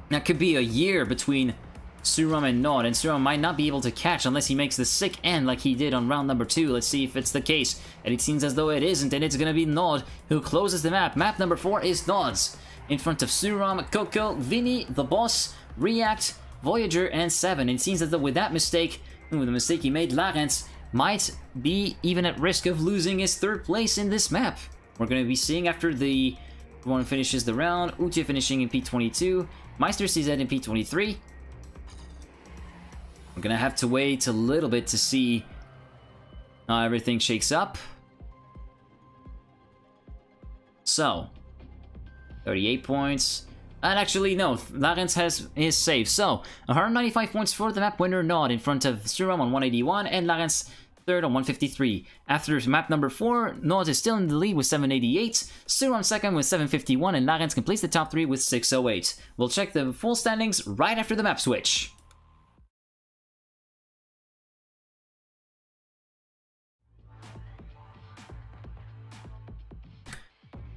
that could be a year between Suram and Nod, and Suram might not be able to catch unless he makes the sick end like he did on round number 2. Let's see if it's the case. And it seems as though it isn't, and it's going to be Nod who closes the map. Map number 4 is Nod's. In front of Suram, Coco, Vinny, The Boss, React, Voyager, and 7. It seems as though with that mistake, with the mistake he made, Larens might be even at risk of losing his third place in this map. We're going to be seeing after the one finishes the round, Uche finishing in P22, Meister CZ in P23. We're going to have to wait a little bit to see how everything shakes up. So, 38 points. And actually, no, Larens is safe. So, 195 points for the map winner, Nod, in front of Suram on 181, and Larens third on 153. After map number 4, Nod is still in the lead with 788, Suram second with 751, and Larens completes the top 3 with 608. We'll check the full standings right after the map switch.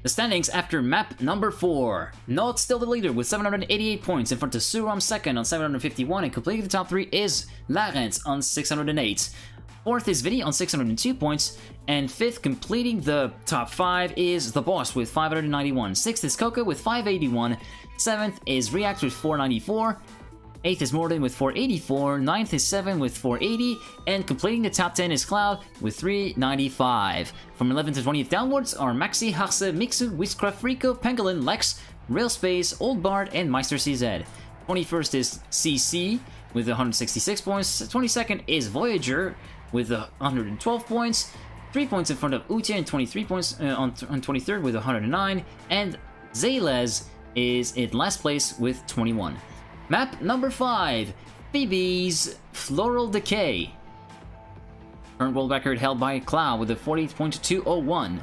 The standings after map number 4. Nod still the leader with 788 points in front of Suram second on 751, and completing the top 3 is Larens on 608. Fourth is Vinny on 602 points, and fifth completing the top 5 is The Boss with 591. Sixth is Coco with 581. Seventh is React with 494. 8th is Morodin with 484, 9th is 7 with 480, and completing the top 10 is Cloud with 395. From 11th to 20th downwards are Maxi, Harse, Mixu, Witchcraft, Rico, Pangolin, Lex, Railspace, Old Bard, and Meister CZ. 21st is CC with 166 points, 22nd is Voyager with 112 points, 3 points in front of Uche and 23 points on 23rd with 109, and Zayles is in last place with 21. Map number 5, Phoebe's Floral Decay. Current world record held by Cloud with a 40.201.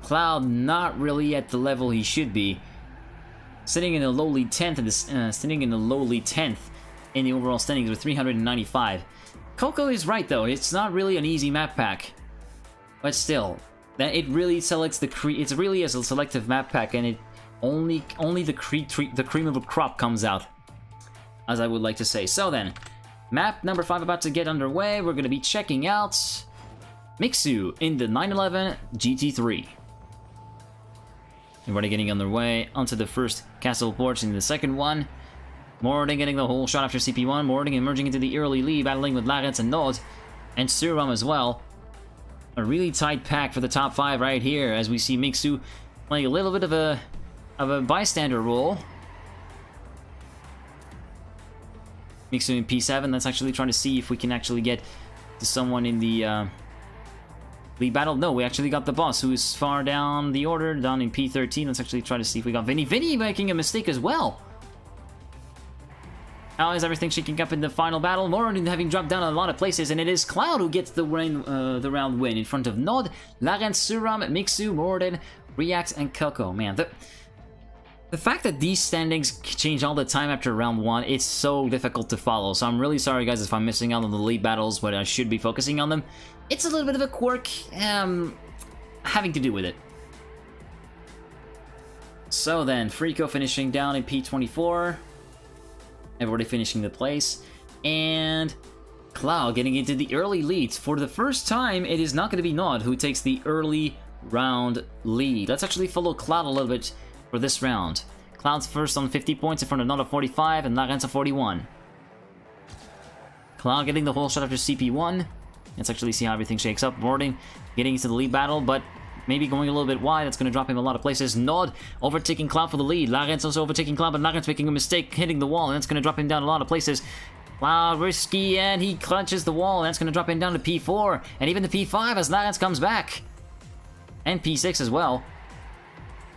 Cloud not really at the level he should be, sitting in a lowly 10th in the overall standings with 395. Coco is right though; it's not really an easy map pack, but still, that it really selects the it's really as a selective map pack, and it only the cream of a crop comes out. as I would like to say. So then, map number 5 about to get underway. We're going to be checking out Mixu in the 911 GT3. Everybody getting underway onto the first castle porch in the second one. Morden getting the whole shot after CP1. Morden emerging into the early lead, battling with Larens and Nod. And Suram as well. A really tight pack for the top 5 right here, as we see Mixu playing a little bit of a bystander role. Mixu in P7. Let's actually try to see if we can actually get to someone in the lead battle. No, we actually got the boss, who is far down the order, down in P13. Let's actually try to see if we got Vinny. Vinny making a mistake as well. How is everything shaking up in the final battle? Morin having dropped down a lot of places, and it is Cloud who gets the round win in front of Nod, Larens, Suram, Mixu, Morin, React, and Coco. Man, the fact that these standings change all the time after round 1, it's so difficult to follow. So I'm really sorry, guys, if I'm missing out on the lead battles, but I should be focusing on them. It's a little bit of a quirk having to do with it. So then, Frico finishing down in P24. Everybody finishing the place. And Cloud getting into the early leads. For the first time, it is not going to be Nod who takes the early round lead. Let's actually follow Cloud a little bit for this round. Cloud's first on 50 points in front of Nod of 45 and Larens of 41. Cloud getting the whole shot after CP1. Let's actually see how everything shakes up. Morden getting into the lead battle, but maybe going a little bit wide. That's going to drop him a lot of places. Nod overtaking Cloud for the lead. Larens also overtaking Cloud, but Larens making a mistake, hitting the wall, and that's going to drop him down a lot of places. Cloud risky, and he clutches the wall, and that's going to drop him down to P4, and even to P5 as Larens comes back. And P6 as well.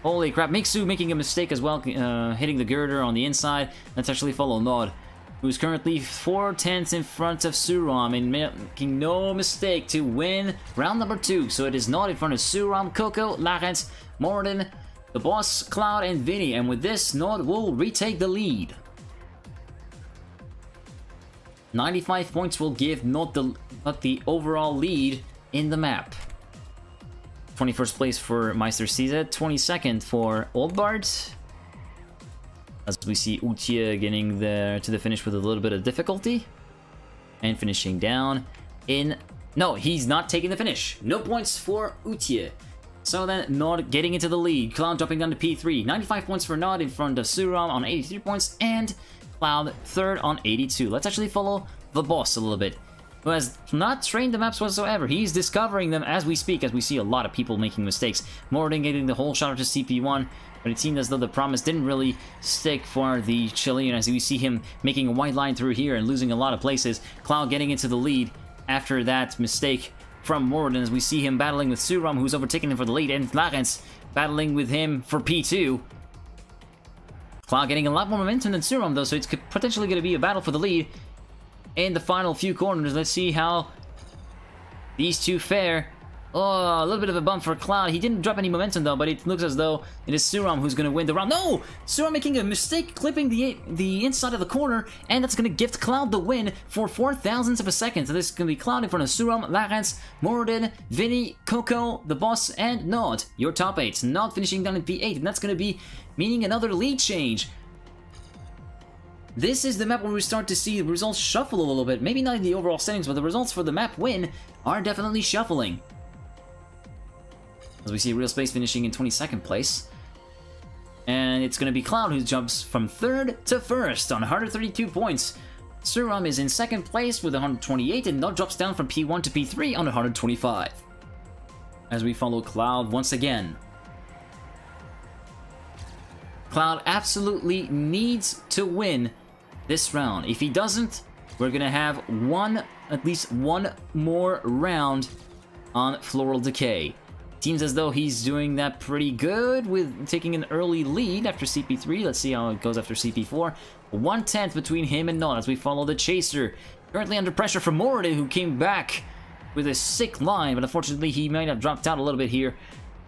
Holy crap, Mixu making a mistake as well, hitting the girder on the inside. Let's actually follow Nod, who's currently 4/10 in front of Suram and making no mistake to win round number 2. So it is Nod in front of Suram, Coco, Larens, Morden, the boss, Cloud, and Vinny. And with this, Nod will retake the lead. 95 points will give Nod the overall lead in the map. 21st place for Meister Caesar, 22nd for Old Bard. As we see Utia getting to the finish with a little bit of difficulty. And finishing down in... No, he's not taking the finish. No points for Utia. So then, Nod getting into the lead. Cloud dropping down to P3. 95 points for Nod in front of Suram on 83 points. And Cloud third on 82. Let's actually follow the boss a little bit, who has not trained the maps whatsoever. He's discovering them as we speak, as we see a lot of people making mistakes. Morden getting the whole shot of CP1, but it seemed as though the promise didn't really stick for the Chilean, as we see him making a white line through here and losing a lot of places. Cloud getting into the lead after that mistake from Morden, as we see him battling with Suram, who's overtaking him for the lead, and Larens battling with him for P2. Cloud getting a lot more momentum than Suram, though, so it's potentially going to be a battle for the lead in the final few corners. Let's see how these two fare. Oh, a little bit of a bump for Cloud. He didn't drop any momentum though, but it looks as though it is Suram who's going to win the round. No! Suram making a mistake, clipping the inside of the corner, and that's going to gift Cloud the win for 0.004 of a second. So this is going to be Cloud in front of Suram, Larens, Morden, Vinny, Coco, the boss, and Nod. Your top 8. Nod finishing down in P8, and that's going to be meaning another lead change. This is the map where we start to see the results shuffle a little bit. Maybe not in the overall settings, but the results for the map win are definitely shuffling. As we see Real Space finishing in 22nd place. And it's going to be Cloud who jumps from 3rd to 1st on 132 points. Suram is in 2nd place with 128, and Nod drops down from P1 to P3 on 125. As we follow Cloud once again. Cloud absolutely needs to win this round. If he doesn't, we're gonna have at least one more round on Floral Decay. Seems as though he's doing that pretty good with taking an early lead after CP3. Let's see how it goes after CP4. 1/10 between him and Nod as we follow the Chaser. Currently under pressure from Morden, who came back with a sick line, but unfortunately he might have dropped out a little bit here.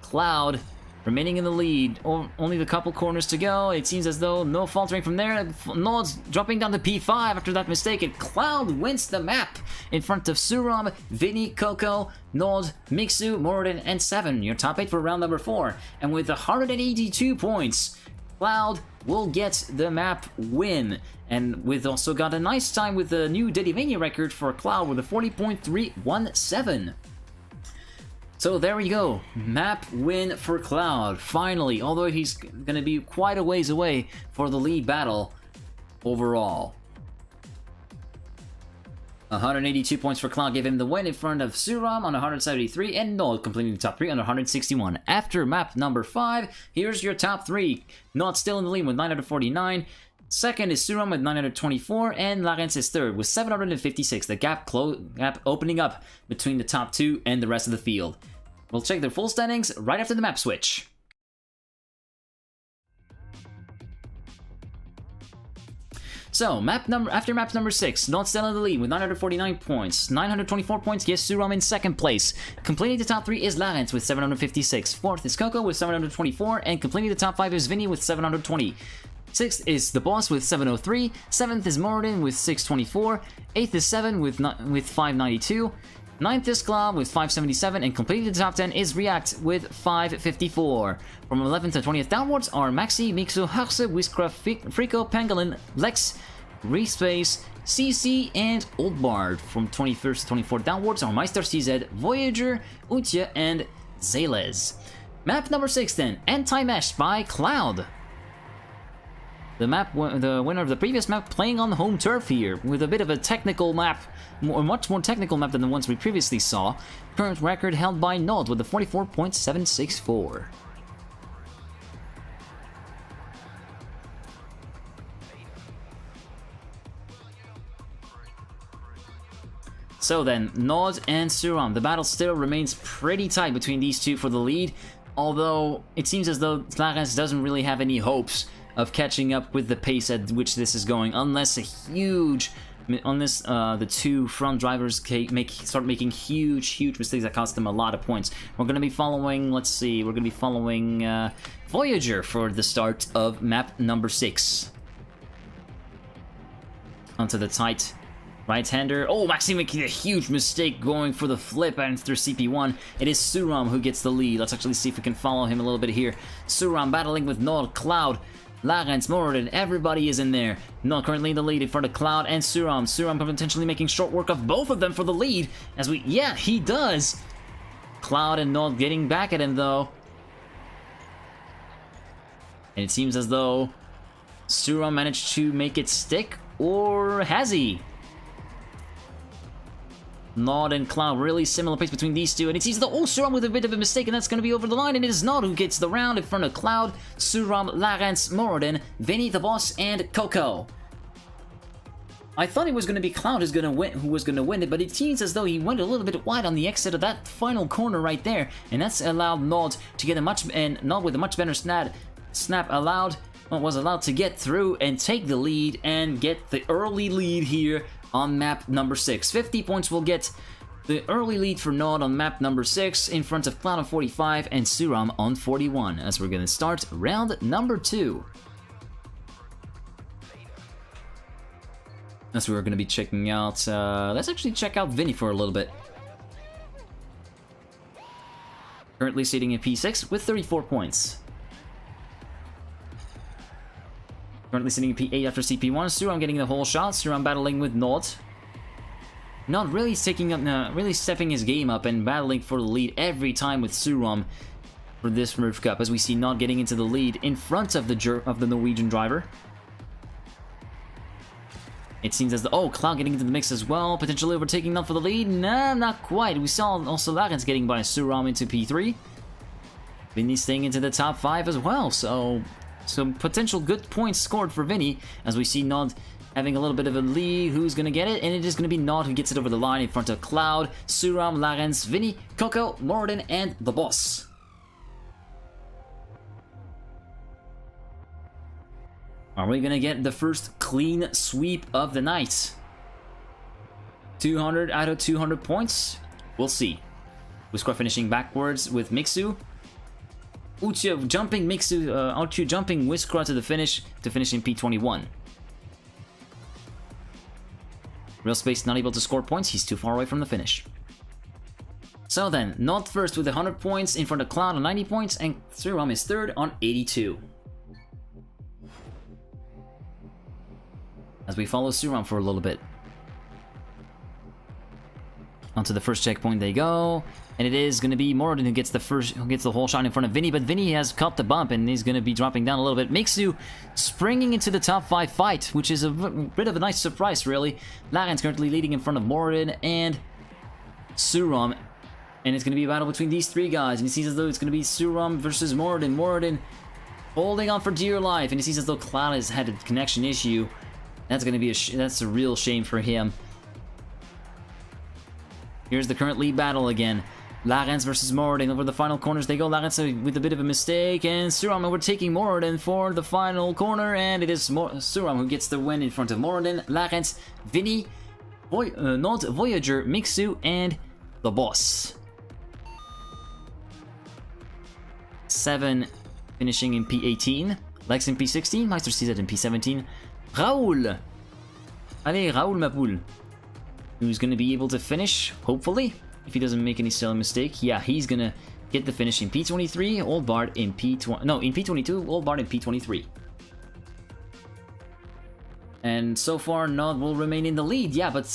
Cloud remaining in the lead, only a couple corners to go. It seems as though no faltering from there. Nod's dropping down to P5 after that mistake, and Cloud wins the map in front of Suram, Vinny, Coco, Nod, Mixu, Morden, and 7. Your top 8 for round number 4. And with 182 points, Cloud will get the map win. And we've also got a nice time with the new Dedivania record for Cloud with a 40.317. So there we go, map win for Cloud, finally, although he's going to be quite a ways away for the lead battle overall. 182 points for Cloud gave him the win in front of Suram on 173 and Nod completing the top 3 on 161. After map number 5, here's your top 3. Nod still in the lead with 949. Second is Suram with 924, and Larens is third with 756. The gap opening up between the top 2 and the rest of the field. We'll check their full standings right after the map switch. So, after map number 6, Nod still in the lead with 949 points. 924 points gives Suram in second place. Completing the top 3 is Larens with 756. Fourth is Coco with 724, and completing the top 5 is Vinny with 720. 6th is The Boss with 703, 7th is Morden with 624, 8th is 7 with 592, 9th is Claw with 577, and completing the top 10 is React with 554. From 11th to 20th downwards are Maxi, Mixu, Harse, Whiscraft, Frico, Pangolin, Lex, Respace, CC, and Old Bard. From 21st to 24th downwards are Meister CZ, Voyager, Utia, and Zales. Map number 6 then, Anti-Mesh by Cloud. The winner of the previous map playing on home turf here, with a bit of a technical map, a much more technical map than the ones we previously saw. Current record held by Nod with a 44.764. So then, Nod and Suram, the battle still remains pretty tight between these two for the lead, although it seems as though Clarence doesn't really have any hopes of catching up with the pace at which this is going, unless the two front drivers start making huge mistakes that cost them a lot of points. We're going to be following, let's see, we're going to be following Voyager for the start of map number 6. Onto the tight right-hander. Oh, Maxi making a huge mistake going for the flip after CP1. It is Suram who gets the lead. Let's actually see if we can follow him a little bit here. Suram battling with Nod, Cloud, Larens, Morden, everybody is in there. Nod currently in the lead in front of Cloud and Suram. Suram potentially making short work of both of them for the lead. Yeah, he does. Cloud and Nod getting back at him though. And it seems as though Suram managed to make it stick, or has he? Nod and Cloud, really similar pace between these two, and it seems that Suram with a bit of a mistake, and that's going to be over the line, and it is Nod who gets the round in front of Cloud, Suram, Larens, Moradin, Vinny the Boss, and Coco. I thought it was going to be Cloud who was going to win it, but it seems as though he went a little bit wide on the exit of that final corner right there, and that's allowed Nod to get Nod with a much better snap was allowed to get through and take the lead and get the early lead here on map number 6. 50 points will get the early lead for Nod on map number 6 in front of Cloud on 45 and Suram on 41, as we're going to start round number 2. As we're going to be checking out, let's actually check out Vinny for a little bit. Currently sitting in P6 with 34 points. Currently sitting in P8 after CP1. Suram getting the whole shot. Suram battling with Nod. Nod really really stepping his game up and battling for the lead every time with Suram for this SmurfsCup, as we see Nod getting into the lead in front of the Norwegian driver. It seems as though, Cloud getting into the mix as well, potentially overtaking Nod for the lead. Nah, not quite. We saw also Larens getting by Suram into P3. Vinny staying into the top 5 as well, so some potential good points scored for Vinny, as we see Nod having a little bit of a lead. Who's going to get it? And it is going to be Nod who gets it over the line in front of Cloud, Suram, Larens, Vinny, Coco, Morden, and the Boss. Are we going to get the first clean sweep of the night? 200 out of 200 points? We'll see. Whiscraft finishing backwards with Mixu. Uchiha jumping Uchiha jumping Whiscraft to finish in P21. Real Space not able to score points, he's too far away from the finish. So then, Nod first with 100 points in front of Cloud on 90 points, and Suram is third on 82. as we follow Suram for a little bit. Onto the first checkpoint they go, and it is going to be Moradin who gets the whole shot in front of Vinny, but Vinny has caught the bump and he's going to be dropping down a little bit. Mixu springing into the top 5 fight, which is a bit of a nice surprise, really. Laren's currently leading in front of Moradin and Suram, and it's going to be a battle between these 3 guys, and he sees as though it's going to be Suram versus Moradin. Moradin holding on for dear life, and he sees as though Cloud has had a connection issue. That's going to be that's a real shame for him. Here's the current lead battle again. Larens versus Moradin. Over the final corners they go. Larens with a bit of a mistake, and Suram overtaking Moradin for the final corner, and it is Suram who gets the win in front of Moradin. Larens, Vinny, Nod, Voyager, Mixu, and the boss. 7 finishing in P18. Lex in P16. Meister CZ in P17. Raoul! Allez, Raoul, ma poule. Who's going to be able to finish, hopefully, if he doesn't make any silly mistake. Yeah, he's going to get the finish in P23, Old Bard in P20... No, in P22, Old Bard in P23. And so far, Nod will remain in the lead. Yeah, but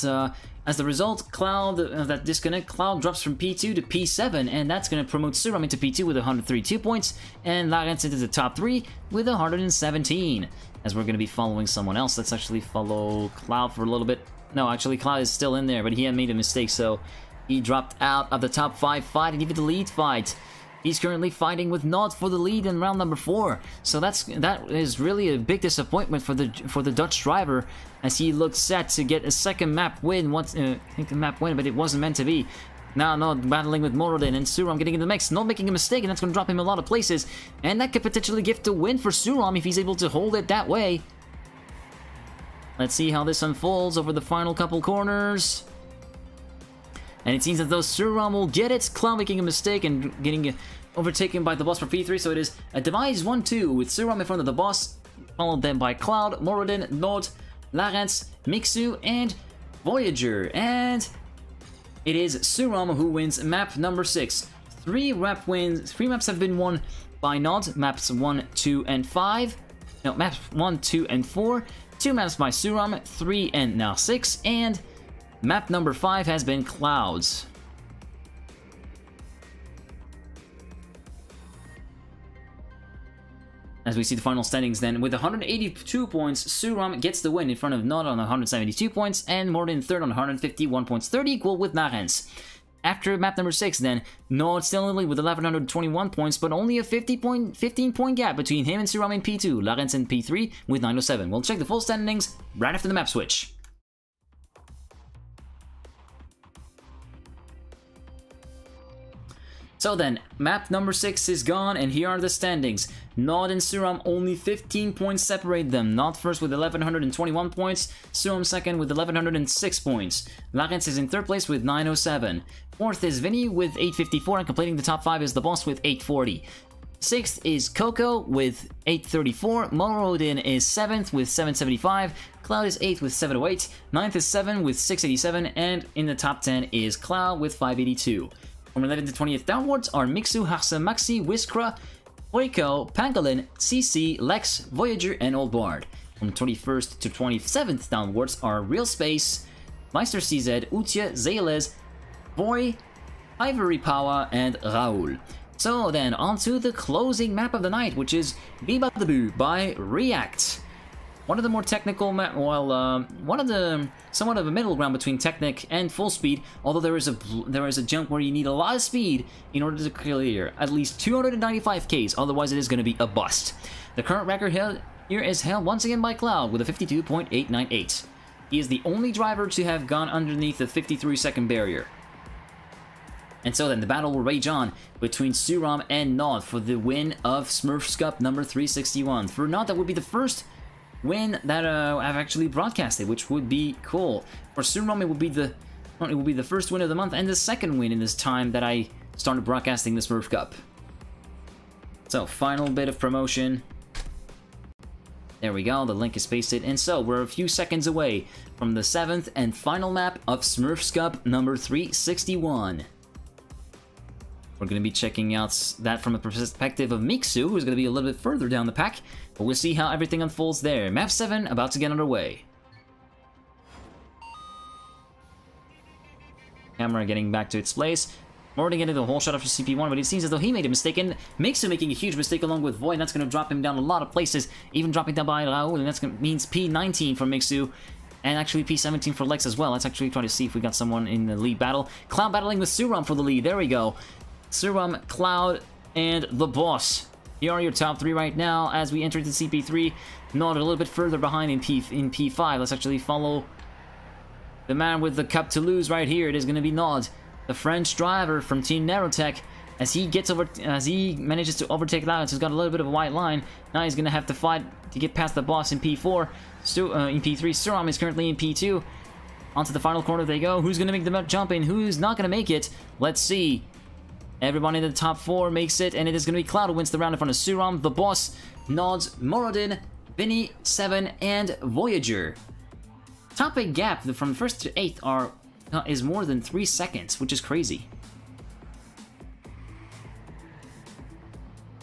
as the result, Cloud, of that disconnect, Cloud drops from P2 to P7, and that's going to promote Suram into P2 with 132 points, and Larens into the top 3 with 117. As we're going to be following someone else. Let's actually follow Cloud for a little bit. No, actually, Cloud is still in there, but he had made a mistake, so he dropped out of the top 5 fight and even the lead fight. He's currently fighting with Nod for the lead in round number 4. So that is really a big disappointment for the Dutch driver, as he looked set to get a second map win. I think a map win, but it wasn't meant to be. Now Nod battling with Moradin and Suram getting in the mix, not making a mistake, and that's going to drop him a lot of places. And that could potentially gift a win for Suram if he's able to hold it that way. Let's see how this unfolds over the final couple corners. And it seems as though Suram will get it. Cloud making a mistake and getting overtaken by the boss for P3. So it is a demise 1-2 with Suram in front of the boss, followed then by Cloud, Moradin, Nod, Larens, Mixu, and Voyager. And it is Suram who wins map number 6. 3 maps have been won by Nod. Maps 1, 2, and 5. No, maps 1, 2, and 4. 2 maps by Suram, 3 and now 6, and map number 5 has been Clouds. As we see the final standings then, with 182 points, Suram gets the win in front of Nod on 172 points, and Moradin third on 151 points, third equal with Larens. After map number 6 then, Nod still in the lead with 1121 points, but only a 15 point gap between him and Suram in P2, Larens in P3 with 907. We'll check the full standings right after the map switch. So then, map number 6 is gone, and here are the standings. Nod and Suram, only 15 points separate them. Nod first with 1121 points, Suram second with 1106 points. Larens is in third place with 907. Fourth is Vinny with 854, and completing the top 5 is the boss with 840. Sixth is Coco with 834. Moradin is 7th with 775. Cloud is 8th with 708. 9th is 7 with 687, and in the top 10 is Cloud with 582. From 11th to 20th downwards are Mixu, Harsa, Maxi, Whiskra, Oiko, Pangolin, CC, Lex, Voyager, and Old Bard. From 21st to 27th downwards are Real Space, Meister CZ, Utya, Zales, Boy, Ivory Power, and Raoul. So then, on to the closing map of the night, which is Biba the Boo by React. One of the more technical map, one of the somewhat of a middle ground between Technic and Full Speed, although there is a jump where you need a lot of speed in order to clear at least 295 Ks, otherwise it is going to be a bust. The current record here is held once again by Cloud with a 52.898. He is the only driver to have gone underneath the 53-second barrier. And so then the battle will rage on between Suram and Nod for the win of SmurfsCup number 361. For Nod, that would be the first win that I've actually broadcasted, which would be cool. For Suram, it would be the first win of the month and the second win in this time that I started broadcasting the Smurf Cup. So, final bit of promotion. There we go, the link is pasted, and so we're a few seconds away from the 7th and final map of SmurfsCup number 361. We're going to be checking out that from a perspective of Mixu, who's going to be a little bit further down the pack, but we'll see how everything unfolds there. Map 7 about to get underway. camera getting back to its place. Morton getting the whole shot after CP1, but it seems as though he made a mistake, and Mixu making a huge mistake along with Void. That's going to drop him down a lot of places, even dropping down by Raul, and that means P19 for Mixu, and actually P17 for Lex as well. Let's actually try to see if we got someone in the lead battle. Cloud battling with Suram for the lead. There we go. Suram, Cloud, and the boss. Here are your top 3 right now as we enter into CP3. Not a little bit further behind in P5. Let's actually follow the man with the cup to lose right here. It is going to be Nod, the French driver from Team Narrowtech, as he manages to overtake Lance. He's got a little bit of a white line. Now he's going to have to fight to get past the boss in P4. In P3, Suram is currently in P2. Onto the final corner they go. Who's going to make the jump in? Who's not going to make it? Let's see. Everyone in the top 4 makes it, and it is going to be Cloud who wins the round in front of Suram, the boss, Nods, Morodin, Vinny, 7, and Voyager. Top 8 gap from 1st to 8th is more than 3 seconds, which is crazy.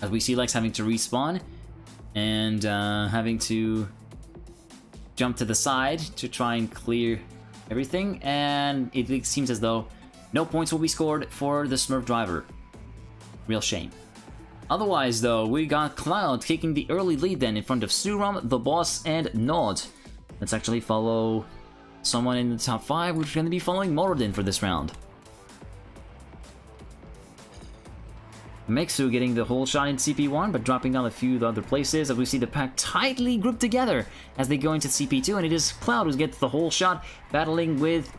As we see Lex having to respawn and having to jump to the side to try and clear everything, and it seems as though no points will be scored for the Smurf driver. Real shame. Otherwise, though, we got Cloud taking the early lead then in front of Suram, the boss, and Nod. Let's actually follow someone in the top 5, which is going to be following Morodin for this round. Mixu getting the whole shot in CP1, but dropping down a few other places as we see the pack tightly grouped together as they go into CP2, and it is Cloud who gets the whole shot, battling with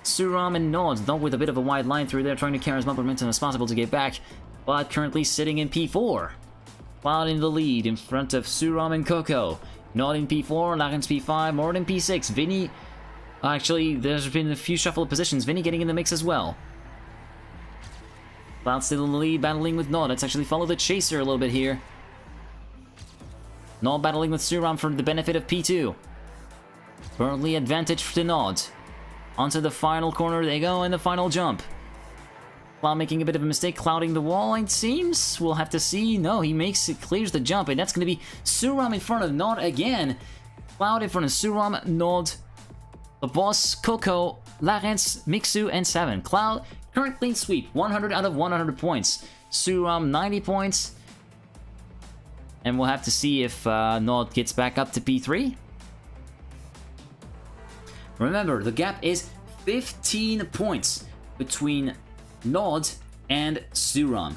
Suram and Nod, though with a bit of a wide line through there, trying to carry as much momentum as possible to get back, but currently sitting in P4. Cloud in the lead in front of Suram and Coco. Nod in P4, Lagans P5, Mord in P6, Vinny... Actually, there's been a few shuffle of positions, Vinny getting in the mix as well. Cloud still in the lead, battling with Nod. Let's actually follow the chaser a little bit here. Nod battling with Suram for the benefit of P2. Currently advantage to Nod. Onto the final corner they go, and the final jump. Cloud making a bit of a mistake, clouding the wall, it seems. We'll have to see. No, he clears the jump, and that's going to be Suram in front of Nod again. Cloud in front of Suram, Nod, the boss, Coco, Larence, Mixu, and 7. Cloud, current clean sweep, 100 out of 100 points. Suram, 90 points. And we'll have to see if Nod gets back up to P3. Remember, the gap is 15 points between Nod and Suram.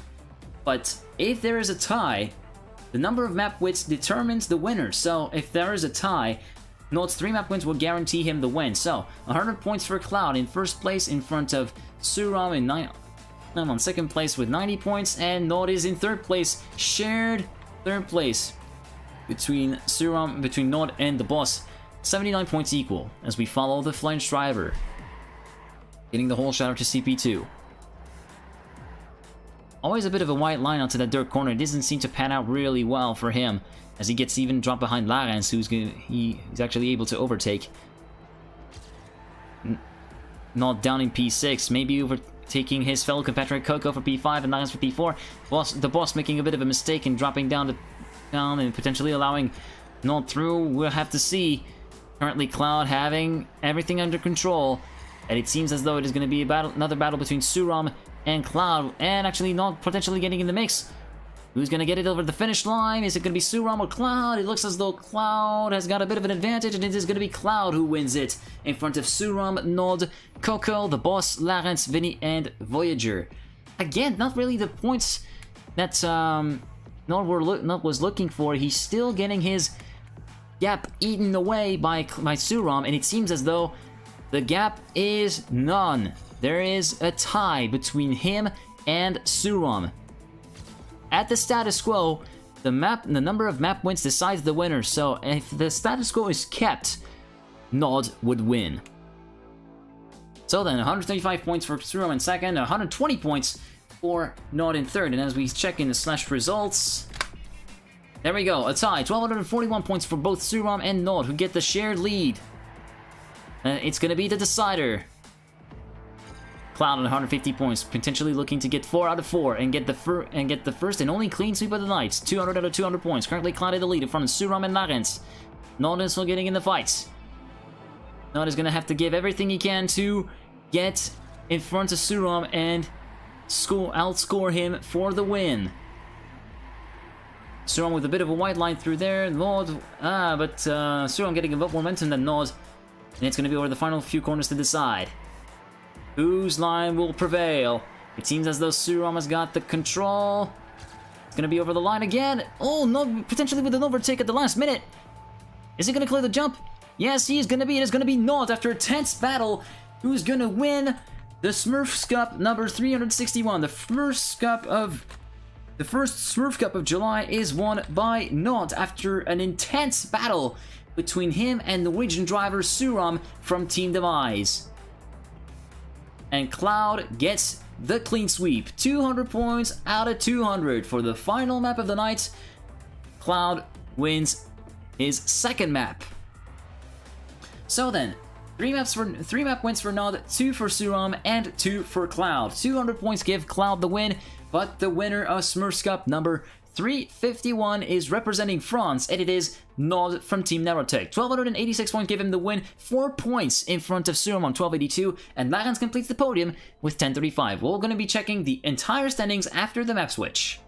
But if there is a tie, the number of map wins determines the winner. So if there is a tie, Nod's 3 map wins will guarantee him the win. So 100 points for Cloud in first place in front of Suram in I'm on second place with 90 points, and Nod is in third place, shared third place between Nod and the boss. 79 points equal as we follow the French driver, getting the whole shout out to CP2. Always a bit of a white line onto that dirt corner. It doesn't seem to pan out really well for him, as he gets even dropped behind Larence, he's actually able to overtake. Not down in P6, maybe overtaking his fellow compatriot Coco for P5 and Larence for P4. The boss making a bit of a mistake and dropping down and potentially allowing Nod through. We'll have to see. Currently Cloud having everything under control, and it seems as though it is going to be another battle between Suram and Cloud, and actually Nod potentially getting in the mix. Who's going to get it over the finish line? Is it going to be Suram or Cloud? It looks as though Cloud has got a bit of an advantage, and it is going to be Cloud who wins it in front of Suram, Nod, Coco, the boss, Larence, Vinny, and Voyager. Again, not really the points that Nod was looking for. He's still getting his gap eaten away by Suram, and it seems as though the gap is none. There is a tie between him and Suram. At the status quo, the number of map wins decides the winner, so if the status quo is kept, Nod would win. So then, 135 points for Suram in second, 120 points for Nod in third, and as we check in the slash results, there we go, a tie, 1,241 points for both Suram and Nod, who get the shared lead. It's gonna be the decider. Cloud on 150 points, potentially looking to get 4 out of 4 and get the first and only clean sweep of the night. 200 out of 200 points. Currently Cloud in the lead in front of Suram and Larence. Nod is still getting in the fight. Nod is gonna have to give everything he can to get in front of Suram and outscore him for the win. Suram with a bit of a wide line through there. Nod, but Suram getting a bit more momentum than Nod. And it's going to be over the final few corners to decide whose line will prevail. It seems as though Suram has got the control. It's going to be over the line again. Oh, no, potentially with an overtake at the last minute. Is he going to clear the jump? Yes, he's going to be. It is going to be Nod after a tense battle. Who's going to win the SmurfsCup number 361? The first Smurf Cup of July is won by Nod after an intense battle between him and Norwegian driver Suram from Team Demise. And Cloud gets the clean sweep. 200 points out of 200 for the final map of the night. Cloud wins his second map. So then, 3 map wins for Nod, 2 for Suram, and 2 for Cloud. 200 points give Cloud the win, but the winner of SmurfsCup number 351 is representing France, and it is Nod from Team Neurotech. 1286 points give him the win, 4 points in front of Suram on 1282, and Larens completes the podium with 1035. We're going to be checking the entire standings after the map switch.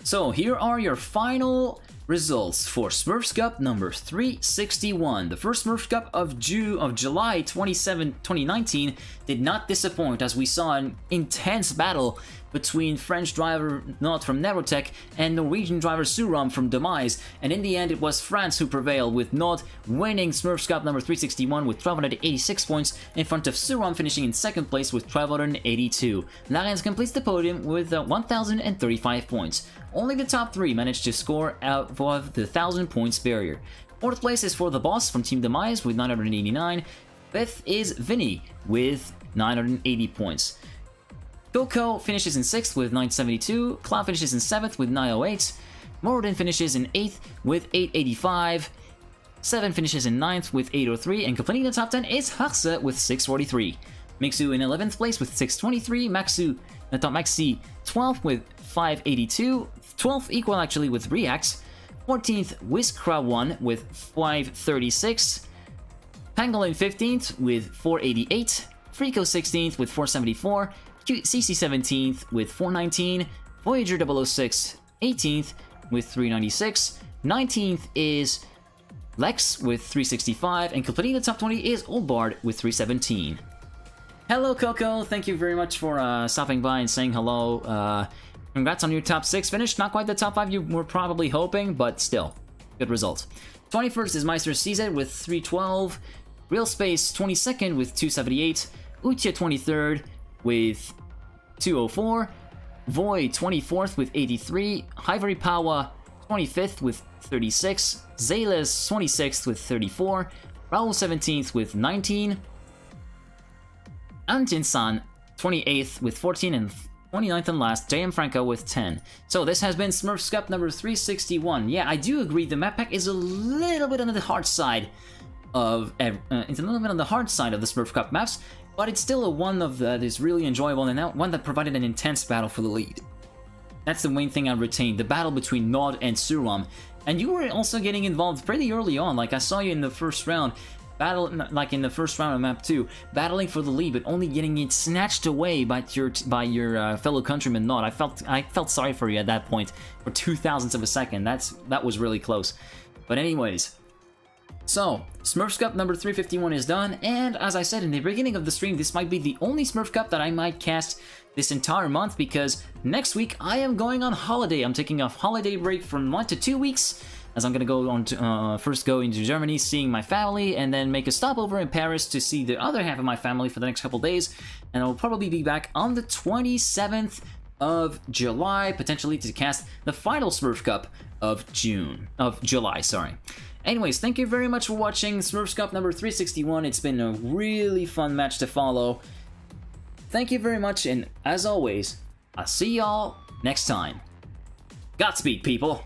So here are your final results for SmurfsCup number 361. The first SmurfsCup of July 2019 did not disappoint, as we saw an intense battle between French driver Nod from Neurotech and Norwegian driver Suram from Demise, and in the end it was France who prevailed, with Nod winning SmurfsCup number 361 with 1286 points in front of Suram finishing in second place with 1282. Larens completes the podium with 1035 points. Only the top 3 managed to score out of the 1,000 points barrier. Fourth place is for the boss from Team Demise with 989. Fifth is Vinny with 980 points. Coco finishes in 6th with 972, Cloud finishes in 7th with 908, Moradin finishes in 8th with 885, 7 finishes in 9th with 803, and completing the top 10 is Haxa with 643. Mixu in 11th place with 623, Maxi 12th with 582, 12th equal actually with Reacts, 14th Whiskra1 with 536, Pangolin 15th with 488, Frico 16th with 474, CC 17th with 419, Voyager 006 18th with 396, 19th is Lex with 365, and completing the top 20 is Old Bard with 317. Hello Coco, thank you very much for stopping by and saying hello. Congrats on your top 6 finish, not quite the top 5 you were probably hoping, but still, good result. 21st is Meister CZ with 312, Real Space 22nd with 278, Utia 23rd with 204, Void 24th with 83, Ivory Pawa 25th with 36, Zales 26th with 34, Raul 17th with 19, Anjin-san 28th with 14, and 29th and last, JM Franco with 10. So this has been SmurfsCup number 361. Yeah, I do agree the map pack is a little bit on the hard side of the Smurf Cup maps, but it's still one that is really enjoyable and one that provided an intense battle for the lead. That's the main thing I retained, the battle between Nod and Suram. And you were also getting involved pretty early on, like I saw you in the first round, like in the first round of map 2, battling for the lead, but only getting it snatched away by your fellow countryman Nod. I felt sorry for you at that point for 0.02 of a second. That was really close. But anyways, so SmurfsCup number 351 is done, and as I said in the beginning of the stream, this might be the only SmurfCup that I might cast this entire month, because next week I am going on holiday. I'm taking a holiday break from 1 to 2 weeks, as I'm gonna go on to first go into Germany, seeing my family, and then make a stopover in Paris to see the other half of my family for the next couple days, and I'll probably be back on the 27th of July, potentially to cast the final SmurfCup of July, sorry. Anyways, thank you very much for watching SmurfsCup number 361. It's been a really fun match to follow. Thank you very much, and as always, I'll see y'all next time. Godspeed, people!